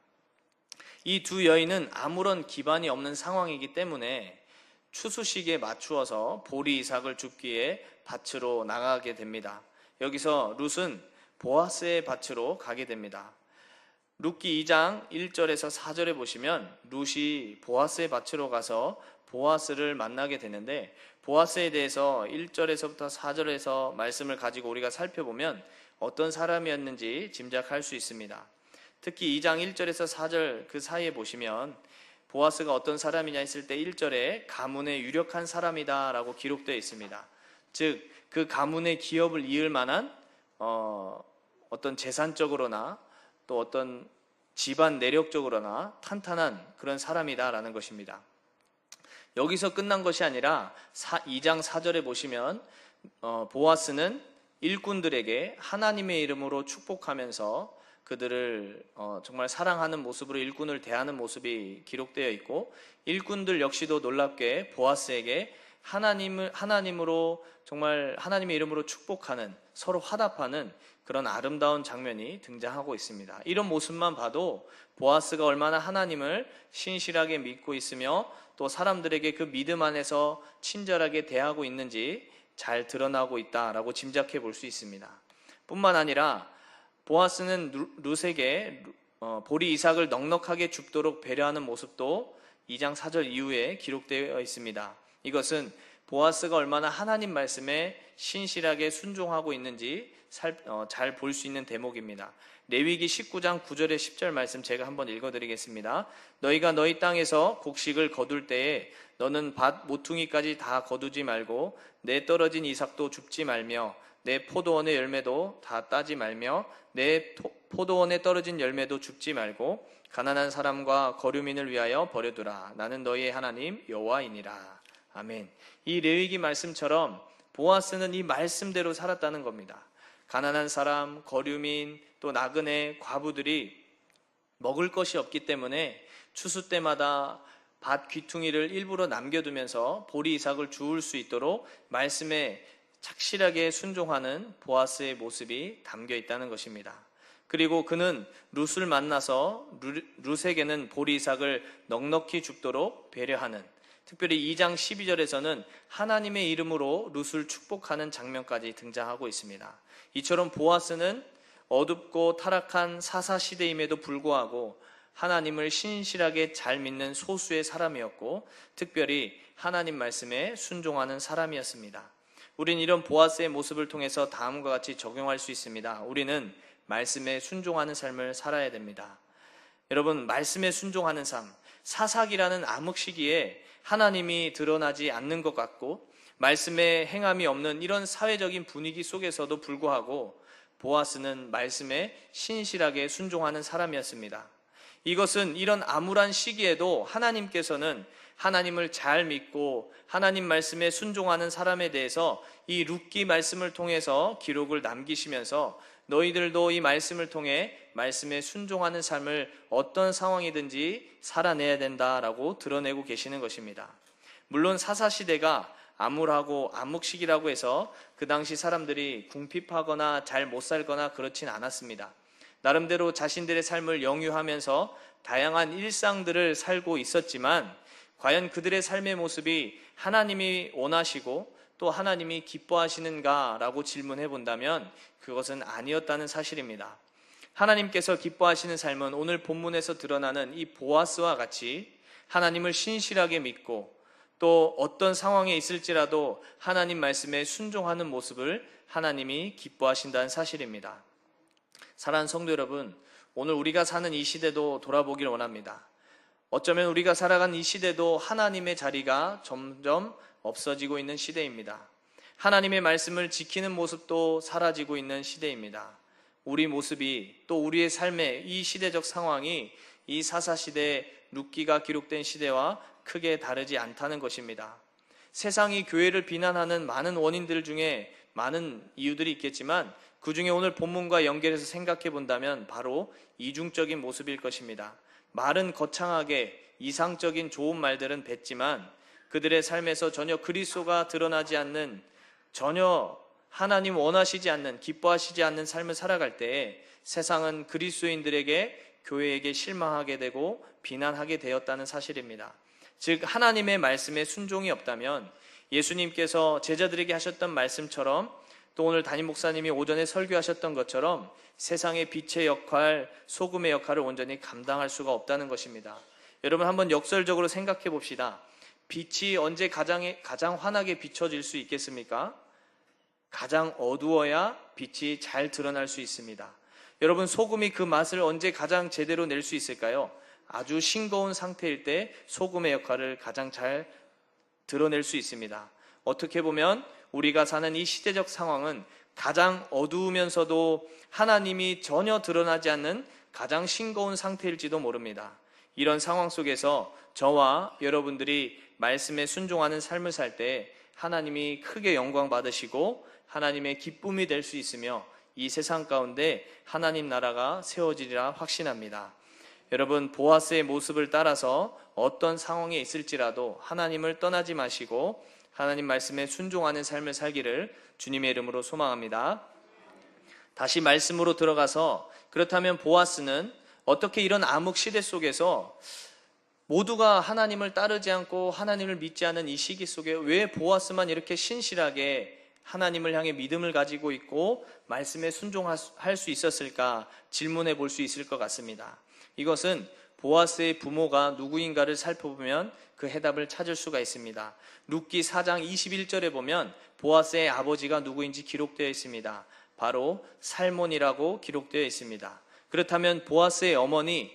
이 두 여인은 아무런 기반이 없는 상황이기 때문에 추수식에 맞추어서 보리 이삭을 줍기에 밭으로 나가게 됩니다. 여기서 룻은 보아스의 밭으로 가게 됩니다. 룻기 2장 1절에서 4절에 보시면 룻이 보아스의 밭으로 가서 보아스를 만나게 되는데, 보아스에 대해서 1절에서부터 4절에서 말씀을 가지고 우리가 살펴보면 어떤 사람이었는지 짐작할 수 있습니다. 특히 2장 1절에서 4절 그 사이에 보시면 보아스가 어떤 사람이냐 했을 때 1절에 가문의 유력한 사람이다 라고 기록되어 있습니다. 즉 그 가문의 기업을 이을 만한 어떤 재산적으로나 또 어떤 집안 내력적으로나 탄탄한 그런 사람이다라는 것입니다. 여기서 끝난 것이 아니라 2장 4절에 보시면 보아스는 일꾼들에게 하나님의 이름으로 축복하면서 그들을 정말 사랑하는 모습으로 일꾼을 대하는 모습이 기록되어 있고, 일꾼들 역시도 놀랍게 보아스에게 하나님으로 정말 하나님의 이름으로 축복하는, 서로 화답하는 그런 아름다운 장면이 등장하고 있습니다. 이런 모습만 봐도 보아스가 얼마나 하나님을 신실하게 믿고 있으며 또 사람들에게 그 믿음 안에서 친절하게 대하고 있는지 잘 드러나고 있다라고 짐작해 볼 수 있습니다. 뿐만 아니라 보아스는 룻에게 보리 이삭을 넉넉하게 줍도록 배려하는 모습도 2장 4절 이후에 기록되어 있습니다. 이것은 보아스가 얼마나 하나님 말씀에 신실하게 순종하고 있는지 잘 볼 수 있는 대목입니다. 레위기 19장 9절에 10절 말씀 제가 한번 읽어드리겠습니다. 너희가 너희 땅에서 곡식을 거둘 때에 너는 밭 모퉁이까지 다 거두지 말고 내 떨어진 이삭도 줍지 말며 내 포도원의 열매도 다 따지 말며 내 포도원에 떨어진 열매도 줍지 말고 가난한 사람과 거류민을 위하여 버려두라. 나는 너희의 하나님 여호와이니라. 아멘. 이 레위기 말씀처럼 보아스는 이 말씀대로 살았다는 겁니다. 가난한 사람, 거류민, 또 나그네, 과부들이 먹을 것이 없기 때문에 추수 때마다 밭 귀퉁이를 일부러 남겨두면서 보리 이삭을 주울 수 있도록 말씀에 착실하게 순종하는 보아스의 모습이 담겨 있다는 것입니다. 그리고 그는 룻을 만나서 룻에게는 보리 이삭을 넉넉히 줍도록 배려하는, 특별히 2장 12절에서는 하나님의 이름으로 룻을 축복하는 장면까지 등장하고 있습니다. 이처럼 보아스는 어둡고 타락한 사사 시대임에도 불구하고 하나님을 신실하게 잘 믿는 소수의 사람이었고, 특별히 하나님 말씀에 순종하는 사람이었습니다. 우린 이런 보아스의 모습을 통해서 다음과 같이 적용할 수 있습니다. 우리는 말씀에 순종하는 삶을 살아야 됩니다. 여러분, 말씀에 순종하는 삶, 사사기라는 암흑 시기에 하나님이 드러나지 않는 것 같고 말씀에 행함이 없는 이런 사회적인 분위기 속에서도 불구하고 보아스는 말씀에 신실하게 순종하는 사람이었습니다. 이것은 이런 암울한 시기에도 하나님께서는 하나님을 잘 믿고 하나님 말씀에 순종하는 사람에 대해서 이 룻기 말씀을 통해서 기록을 남기시면서 너희들도 이 말씀을 통해 말씀에 순종하는 삶을 어떤 상황이든지 살아내야 된다라고 드러내고 계시는 것입니다. 물론 사사시대가 암울하고 암묵시기라고 해서 그 당시 사람들이 궁핍하거나 잘 못 살거나 그렇진 않았습니다. 나름대로 자신들의 삶을 영유하면서 다양한 일상들을 살고 있었지만 과연 그들의 삶의 모습이 하나님이 원하시고 또 하나님이 기뻐하시는가라고 질문해 본다면 그것은 아니었다는 사실입니다. 하나님께서 기뻐하시는 삶은 오늘 본문에서 드러나는 이 보아스와 같이 하나님을 신실하게 믿고 또 어떤 상황에 있을지라도 하나님 말씀에 순종하는 모습을 하나님이 기뻐하신다는 사실입니다. 사랑하는 성도 여러분, 오늘 우리가 사는 이 시대도 돌아보길 원합니다. 어쩌면 우리가 살아가는 이 시대도 하나님의 자리가 점점 없어지고 있는 시대입니다. 하나님의 말씀을 지키는 모습도 사라지고 있는 시대입니다. 우리 모습이 또 우리의 삶의 이 시대적 상황이 이 사사시대 룻기가 기록된 시대와 크게 다르지 않다는 것입니다. 세상이 교회를 비난하는 많은 원인들 중에 많은 이유들이 있겠지만 그 중에 오늘 본문과 연결해서 생각해 본다면 바로 이중적인 모습일 것입니다. 말은 거창하게 이상적인 좋은 말들은 뱉지만 그들의 삶에서 전혀 그리스도가 드러나지 않는, 전혀 하나님 원하시지 않는, 기뻐하시지 않는 삶을 살아갈 때에 세상은 그리스도인들에게, 교회에게 실망하게 되고 비난하게 되었다는 사실입니다. 즉 하나님의 말씀에 순종이 없다면 예수님께서 제자들에게 하셨던 말씀처럼 또 오늘 담임 목사님이 오전에 설교하셨던 것처럼 세상의 빛의 역할, 소금의 역할을 온전히 감당할 수가 없다는 것입니다. 여러분 한번 역설적으로 생각해 봅시다. 빛이 언제 가장 환하게 비춰질 수 있겠습니까? 가장 어두워야 빛이 잘 드러날 수 있습니다. 여러분 소금이 그 맛을 언제 가장 제대로 낼 수 있을까요? 아주 싱거운 상태일 때 소금의 역할을 가장 잘 드러낼 수 있습니다. 어떻게 보면 우리가 사는 이 시대적 상황은 가장 어두우면서도 하나님이 전혀 드러나지 않는 가장 싱거운 상태일지도 모릅니다. 이런 상황 속에서 저와 여러분들이 말씀에 순종하는 삶을 살 때 하나님이 크게 영광 받으시고 하나님의 기쁨이 될 수 있으며 이 세상 가운데 하나님 나라가 세워지리라 확신합니다. 여러분 보아스의 모습을 따라서 어떤 상황에 있을지라도 하나님을 떠나지 마시고 하나님 말씀에 순종하는 삶을 살기를 주님의 이름으로 소망합니다. 다시 말씀으로 들어가서 그렇다면 보아스는 어떻게 이런 암흑 시대 속에서 모두가 하나님을 따르지 않고 하나님을 믿지 않은 이 시기 속에 왜 보아스만 이렇게 신실하게 하나님을 향해 믿음을 가지고 있고 말씀에 순종할 수 있었을까 질문해 볼 수 있을 것 같습니다. 이것은 보아스의 부모가 누구인가를 살펴보면 그 해답을 찾을 수가 있습니다. 룻기 4장 21절에 보면 보아스의 아버지가 누구인지 기록되어 있습니다. 바로 살몬이라고 기록되어 있습니다. 그렇다면 보아스의 어머니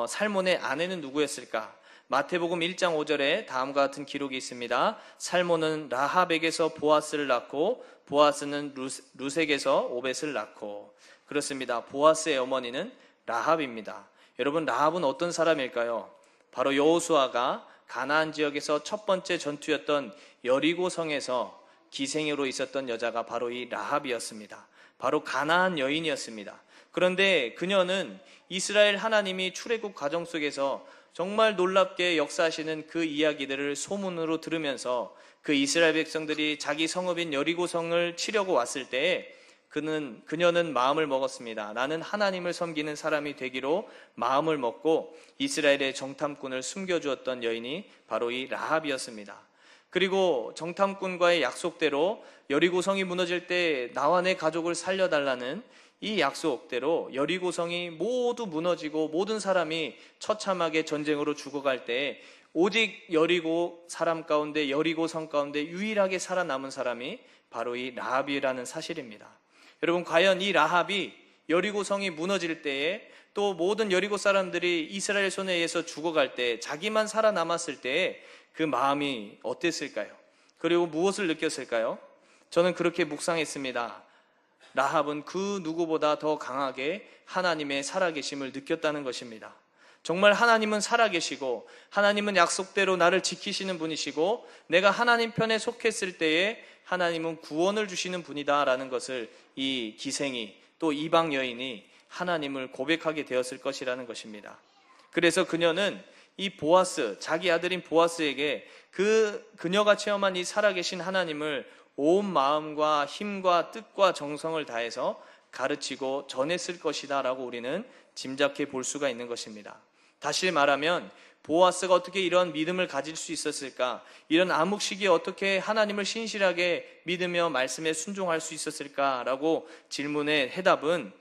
살몬의 아내는 누구였을까? 마태복음 1장 5절에 다음과 같은 기록이 있습니다. 살몬은 라합에게서 보아스를 낳고 보아스는 룻에게서 오벳을 낳고. 그렇습니다. 보아스의 어머니는 라합입니다. 여러분 라합은 어떤 사람일까요? 바로 여호수아가 가나안 지역에서 첫 번째 전투였던 여리고 성에서 기생으로 있었던 여자가 바로 이 라합이었습니다. 바로 가나안 여인이었습니다. 그런데 그녀는 이스라엘 하나님이 출애굽 과정 속에서 정말 놀랍게 역사하시는 그 이야기들을 소문으로 들으면서 그 이스라엘 백성들이 자기 성읍인 여리고 성을 치려고 왔을 때에 그녀는 마음을 먹었습니다. 나는 하나님을 섬기는 사람이 되기로 마음을 먹고 이스라엘의 정탐꾼을 숨겨주었던 여인이 바로 이 라합이었습니다. 그리고 정탐꾼과의 약속대로 여리고 성이 무너질 때 나와 내 가족을 살려달라는 이 약속대로 여리고 성이 모두 무너지고 모든 사람이 처참하게 전쟁으로 죽어갈 때 오직 여리고 사람 가운데 여리고 성 가운데 유일하게 살아남은 사람이 바로 이 라합이라는 사실입니다. 여러분 과연 이 라합이 여리고 성이 무너질 때에 또 모든 여리고 사람들이 이스라엘 손에 의해서 죽어갈 때 자기만 살아남았을 때에 그 마음이 어땠을까요? 그리고 무엇을 느꼈을까요? 저는 그렇게 묵상했습니다. 라합은 그 누구보다 더 강하게 하나님의 살아계심을 느꼈다는 것입니다. 정말 하나님은 살아계시고 하나님은 약속대로 나를 지키시는 분이시고 내가 하나님 편에 속했을 때에 하나님은 구원을 주시는 분이다라는 것을 이 기생이 또 이방 여인이 하나님을 고백하게 되었을 것이라는 것입니다. 그래서 그녀는 이 보아스, 자기 아들인 보아스에게 그녀가 체험한 이 살아계신 하나님을 온 마음과 힘과 뜻과 정성을 다해서 가르치고 전했을 것이다 라고 우리는 짐작해 볼 수가 있는 것입니다. 다시 말하면 보아스가 어떻게 이런 믿음을 가질 수 있었을까? 이런 암흑 시기에 어떻게 하나님을 신실하게 믿으며 말씀에 순종할 수 있었을까라고 질문의 해답은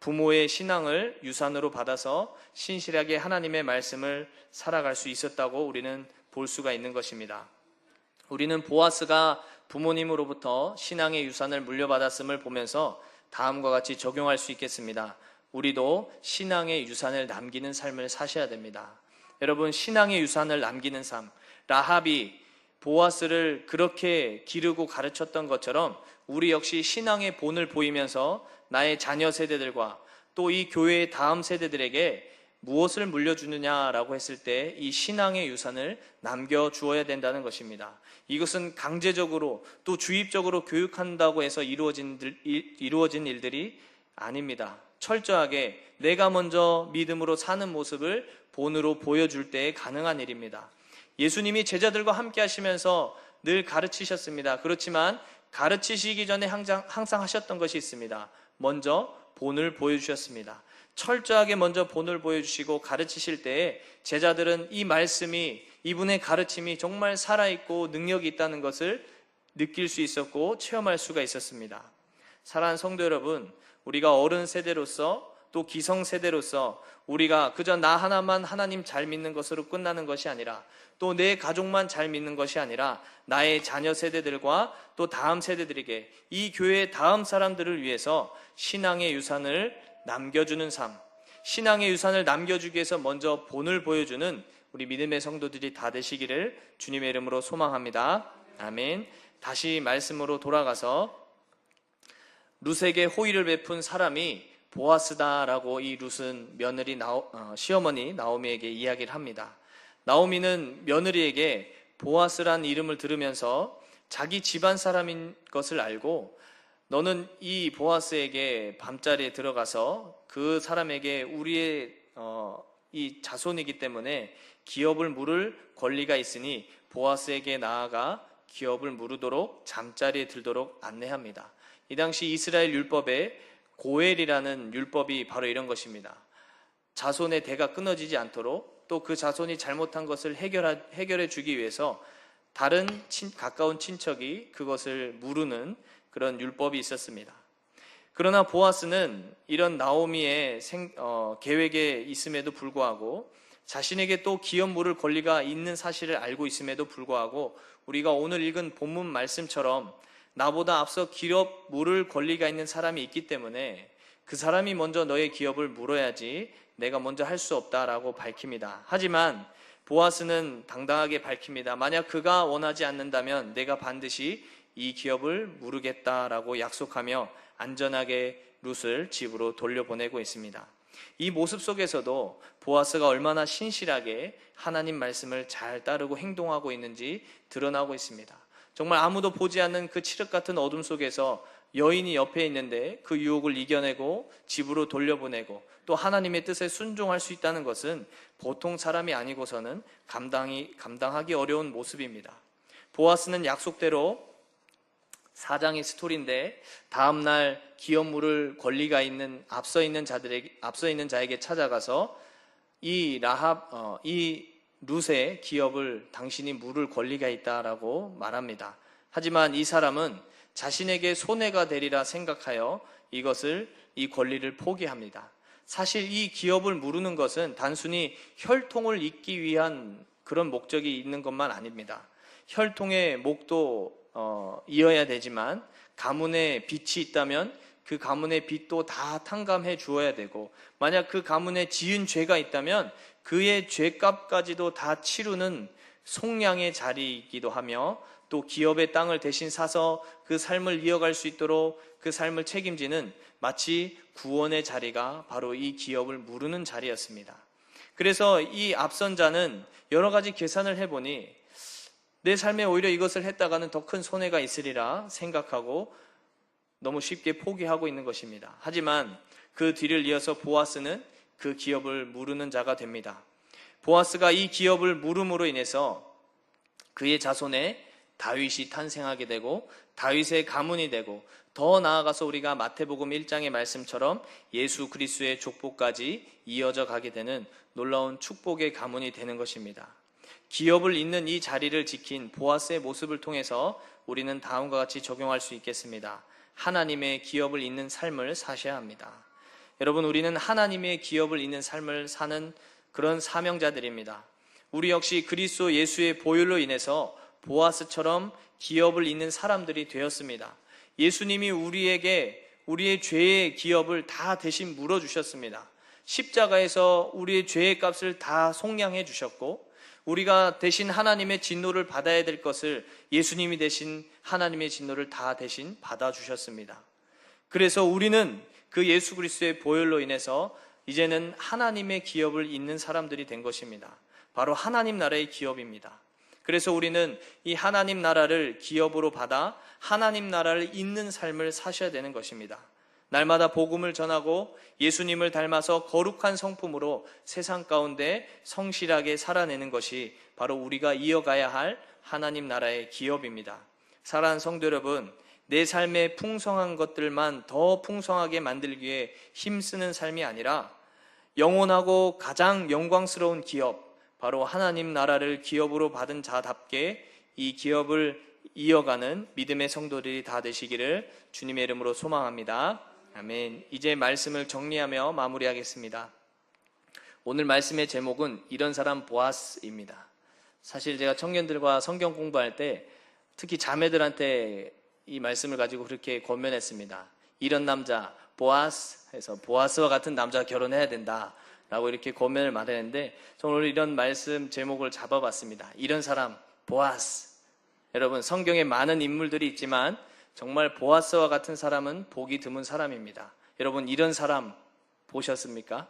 부모의 신앙을 유산으로 받아서 신실하게 하나님의 말씀을 살아갈 수 있었다고 우리는 볼 수가 있는 것입니다. 우리는 보아스가 부모님으로부터 신앙의 유산을 물려받았음을 보면서 다음과 같이 적용할 수 있겠습니다. 우리도 신앙의 유산을 남기는 삶을 사셔야 됩니다. 여러분, 신앙의 유산을 남기는 삶, 라합이 보아스를 그렇게 기르고 가르쳤던 것처럼 우리 역시 신앙의 본을 보이면서 나의 자녀 세대들과 또 이 교회의 다음 세대들에게 무엇을 물려주느냐라고 했을 때 이 신앙의 유산을 남겨주어야 된다는 것입니다. 이것은 강제적으로 또 주입적으로 교육한다고 해서 이루어진 일들이 아닙니다. 철저하게 내가 먼저 믿음으로 사는 모습을 본으로 보여줄 때에 가능한 일입니다. 예수님이 제자들과 함께 하시면서 늘 가르치셨습니다. 그렇지만 가르치시기 전에 항상 하셨던 것이 있습니다. 먼저 본을 보여주셨습니다. 철저하게 먼저 본을 보여주시고 가르치실 때에 제자들은 이 말씀이, 이분의 가르침이 정말 살아있고 능력이 있다는 것을 느낄 수 있었고 체험할 수가 있었습니다. 사랑하는 성도 여러분, 우리가 어른 세대로서 또 기성 세대로서 우리가 그저 나 하나만 하나님 잘 믿는 것으로 끝나는 것이 아니라 또 내 가족만 잘 믿는 것이 아니라 나의 자녀 세대들과 또 다음 세대들에게 이 교회의 다음 사람들을 위해서 신앙의 유산을 남겨주는 삶, 신앙의 유산을 남겨주기 위해서 먼저 본을 보여주는 우리 믿음의 성도들이 다 되시기를 주님의 이름으로 소망합니다. 아멘. 다시 말씀으로 돌아가서 룻에게 호의를 베푼 사람이 보아스다라고 이 룻은 며느리 시어머니 나오미에게 이야기를 합니다. 나오미는 며느리에게 보아스란 이름을 들으면서 자기 집안 사람인 것을 알고 너는 이 보아스에게 밤자리에 들어가서 그 사람에게 우리의 이 자손이기 때문에 기업을 물을 권리가 있으니 보아스에게 나아가 기업을 물으도록 잠자리에 들도록 안내합니다. 이 당시 이스라엘 율법에 고엘이라는 율법이 바로 이런 것입니다. 자손의 대가 끊어지지 않도록 또 그 자손이 잘못한 것을 해결해 주기 위해서 다른 가까운 친척이 그것을 물으는 그런 율법이 있었습니다. 그러나 보아스는 이런 나오미의 계획에 있음에도 불구하고 자신에게 또 기업 물을 권리가 있는 사실을 알고 있음에도 불구하고 우리가 오늘 읽은 본문 말씀처럼 나보다 앞서 기업 물을 권리가 있는 사람이 있기 때문에 그 사람이 먼저 너의 기업을 물어야지 내가 먼저 할 수 없다라고 밝힙니다. 하지만 보아스는 당당하게 밝힙니다. 만약 그가 원하지 않는다면 내가 반드시 이 기업을 물으겠다라고 약속하며 안전하게 룻을 집으로 돌려보내고 있습니다. 이 모습 속에서도 보아스가 얼마나 신실하게 하나님 말씀을 잘 따르고 행동하고 있는지 드러나고 있습니다. 정말 아무도 보지 않는 그 칠흑 같은 어둠 속에서 여인이 옆에 있는데 그 유혹을 이겨내고 집으로 돌려보내고 또 하나님의 뜻에 순종할 수 있다는 것은 보통 사람이 아니고서는 감당하기 어려운 모습입니다. 보아스는 약속대로 사장의 스토리인데 다음날 기업 물을 권리가 있는 앞서 있는 자에게 찾아가서 이 룻의 기업을 당신이 물을 권리가 있다라고 말합니다. 하지만 이 사람은 자신에게 손해가 되리라 생각하여 이 권리를 포기합니다. 사실 이 기업을 물으는 것은 단순히 혈통을 잇기 위한 그런 목적이 있는 것만 아닙니다. 혈통의 목도 이어야 되지만 가문에 빚이 있다면 그 가문의 빚도 다 탕감해 주어야 되고 만약 그 가문에 지은 죄가 있다면 그의 죄값까지도 다 치르는 속량의 자리이기도 하며 또 기업의 땅을 대신 사서 그 삶을 이어갈 수 있도록 그 삶을 책임지는 마치 구원의 자리가 바로 이 기업을 무르는 자리였습니다. 그래서 이 앞선 자는 여러 가지 계산을 해보니 내 삶에 오히려 이것을 했다가는 더 큰 손해가 있으리라 생각하고 너무 쉽게 포기하고 있는 것입니다. 하지만 그 뒤를 이어서 보아스는 그 기업을 무르는 자가 됩니다. 보아스가 이 기업을 물음으로 인해서 그의 자손에 다윗이 탄생하게 되고 다윗의 가문이 되고 더 나아가서 우리가 마태복음 1장의 말씀처럼 예수 그리스도의 족보까지 이어져 가게 되는 놀라운 축복의 가문이 되는 것입니다. 기업을 잇는 이 자리를 지킨 보아스의 모습을 통해서 우리는 다음과 같이 적용할 수 있겠습니다. 하나님의 기업을 잇는 삶을 사셔야 합니다. 여러분, 우리는 하나님의 기업을 잇는 삶을 사는 그런 사명자들입니다. 우리 역시 그리스도 예수의 보혈로 인해서 보아스처럼 기업을 잇는 사람들이 되었습니다. 예수님이 우리에게 우리의 죄의 기업을 다 대신 물어주셨습니다. 십자가에서 우리의 죄의 값을 다 속량해 주셨고 우리가 대신 하나님의 진노를 받아야 될 것을 예수님이 대신 하나님의 진노를 다 대신 받아주셨습니다. 그래서 우리는 그 예수 그리스도의 보혈로 인해서 이제는 하나님의 기업을 잇는 사람들이 된 것입니다. 바로 하나님 나라의 기업입니다. 그래서 우리는 이 하나님 나라를 기업으로 받아 하나님 나라를 잇는 삶을 사셔야 되는 것입니다. 날마다 복음을 전하고 예수님을 닮아서 거룩한 성품으로 세상 가운데 성실하게 살아내는 것이 바로 우리가 이어가야 할 하나님 나라의 기업입니다. 사랑하는 성도 여러분, 내 삶의 풍성한 것들만 더 풍성하게 만들기 위해 힘쓰는 삶이 아니라 영원하고 가장 영광스러운 기업, 바로 하나님 나라를 기업으로 받은 자답게 이 기업을 이어가는 믿음의 성도들이 다 되시기를 주님의 이름으로 소망합니다. 아멘. 이제 말씀을 정리하며 마무리하겠습니다. 오늘 말씀의 제목은 이런 사람 보아스입니다. 사실 제가 청년들과 성경 공부할 때 특히 자매들한테 이 말씀을 가지고 그렇게 권면했습니다. 이런 남자 보아스 해서 보아스와 같은 남자가 결혼해야 된다 라고 이렇게 권면을 말했는데 저는 오늘 이런 말씀 제목을 잡아봤습니다. 이런 사람 보아스. 여러분, 성경에 많은 인물들이 있지만 정말 보아스와 같은 사람은 복이 드문 사람입니다. 여러분, 이런 사람 보셨습니까?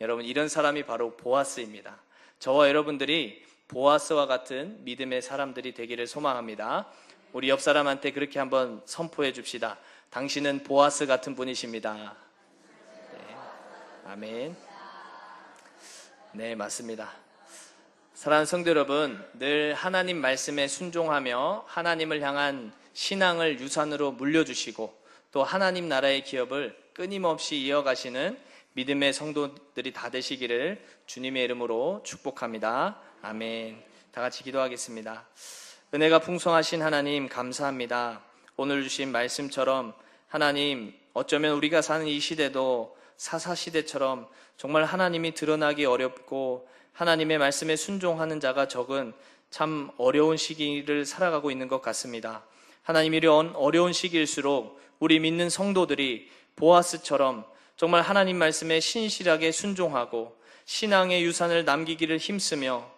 여러분, 이런 사람이 바로 보아스입니다. 저와 여러분들이 보아스와 같은 믿음의 사람들이 되기를 소망합니다. 우리 옆 사람한테 그렇게 한번 선포해 줍시다. 당신은 보아스 같은 분이십니다. 네. 아멘. 네, 맞습니다. 사랑하는 성도 여러분, 늘 하나님 말씀에 순종하며 하나님을 향한 신앙을 유산으로 물려주시고 또 하나님 나라의 기업을 끊임없이 이어가시는 믿음의 성도들이 다 되시기를 주님의 이름으로 축복합니다. 아멘. 다 같이 기도하겠습니다. 은혜가 풍성하신 하나님 감사합니다. 오늘 주신 말씀처럼 하나님, 어쩌면 우리가 사는 이 시대도 사사시대처럼 정말 하나님이 드러나기 어렵고 하나님의 말씀에 순종하는 자가 적은 참 어려운 시기를 살아가고 있는 것 같습니다. 하나님, 이런 어려운 시기일수록 우리 믿는 성도들이 보아스처럼 정말 하나님 말씀에 신실하게 순종하고 신앙의 유산을 남기기를 힘쓰며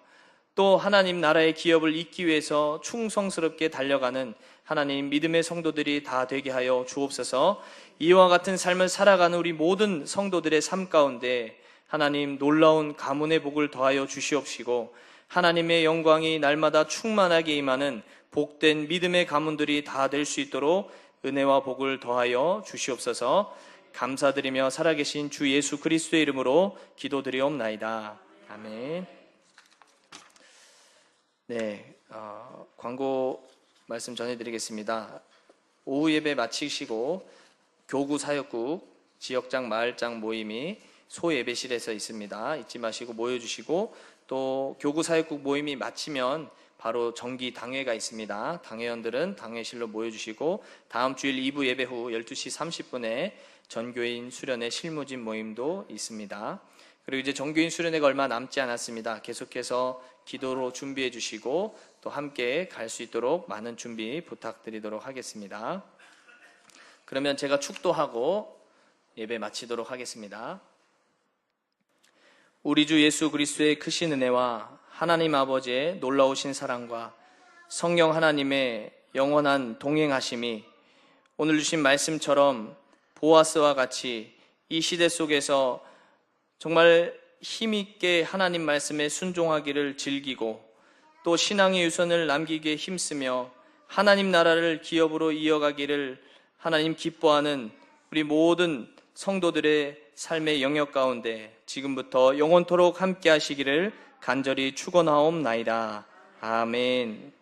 또 하나님 나라의 기업을 잇기 위해서 충성스럽게 달려가는 하나님 믿음의 성도들이 다 되게 하여 주옵소서. 이와 같은 삶을 살아가는 우리 모든 성도들의 삶 가운데 하나님 놀라운 가문의 복을 더하여 주시옵시고 하나님의 영광이 날마다 충만하게 임하는 복된 믿음의 가문들이 다 될 수 있도록 은혜와 복을 더하여 주시옵소서. 감사드리며 살아계신 주 예수 그리스도의 이름으로 기도드리옵나이다. 아멘. 네, 광고 말씀 전해드리겠습니다. 오후 예배 마치시고 교구 사역국 지역장 마을장 모임이 소예배실에서 있습니다. 잊지 마시고 모여주시고 또 교구 사역국 모임이 마치면 바로 정기 당회가 있습니다. 당회원들은 당회실로 모여주시고 다음 주일 2부 예배 후 12시 30분에 전교인 수련회 실무진 모임도 있습니다. 그리고 이제 전교인 수련회가 얼마 남지 않았습니다. 계속해서 기도로 준비해 주시고 또 함께 갈 수 있도록 많은 준비 부탁드리도록 하겠습니다. 그러면 제가 축도하고 예배 마치도록 하겠습니다. 우리 주 예수 그리스도의 크신 은혜와 하나님 아버지의 놀라우신 사랑과 성령 하나님의 영원한 동행하심이 오늘 주신 말씀처럼 보아스와 같이 이 시대 속에서 정말 힘있게 하나님 말씀에 순종하기를 즐기고 또 신앙의 유선을 남기기에 힘쓰며 하나님 나라를 기업으로 이어가기를 하나님 기뻐하는 우리 모든 성도들의 삶의 영역 가운데 지금부터 영원토록 함께 하시기를 간절히 축원하옵나이다. 아멘.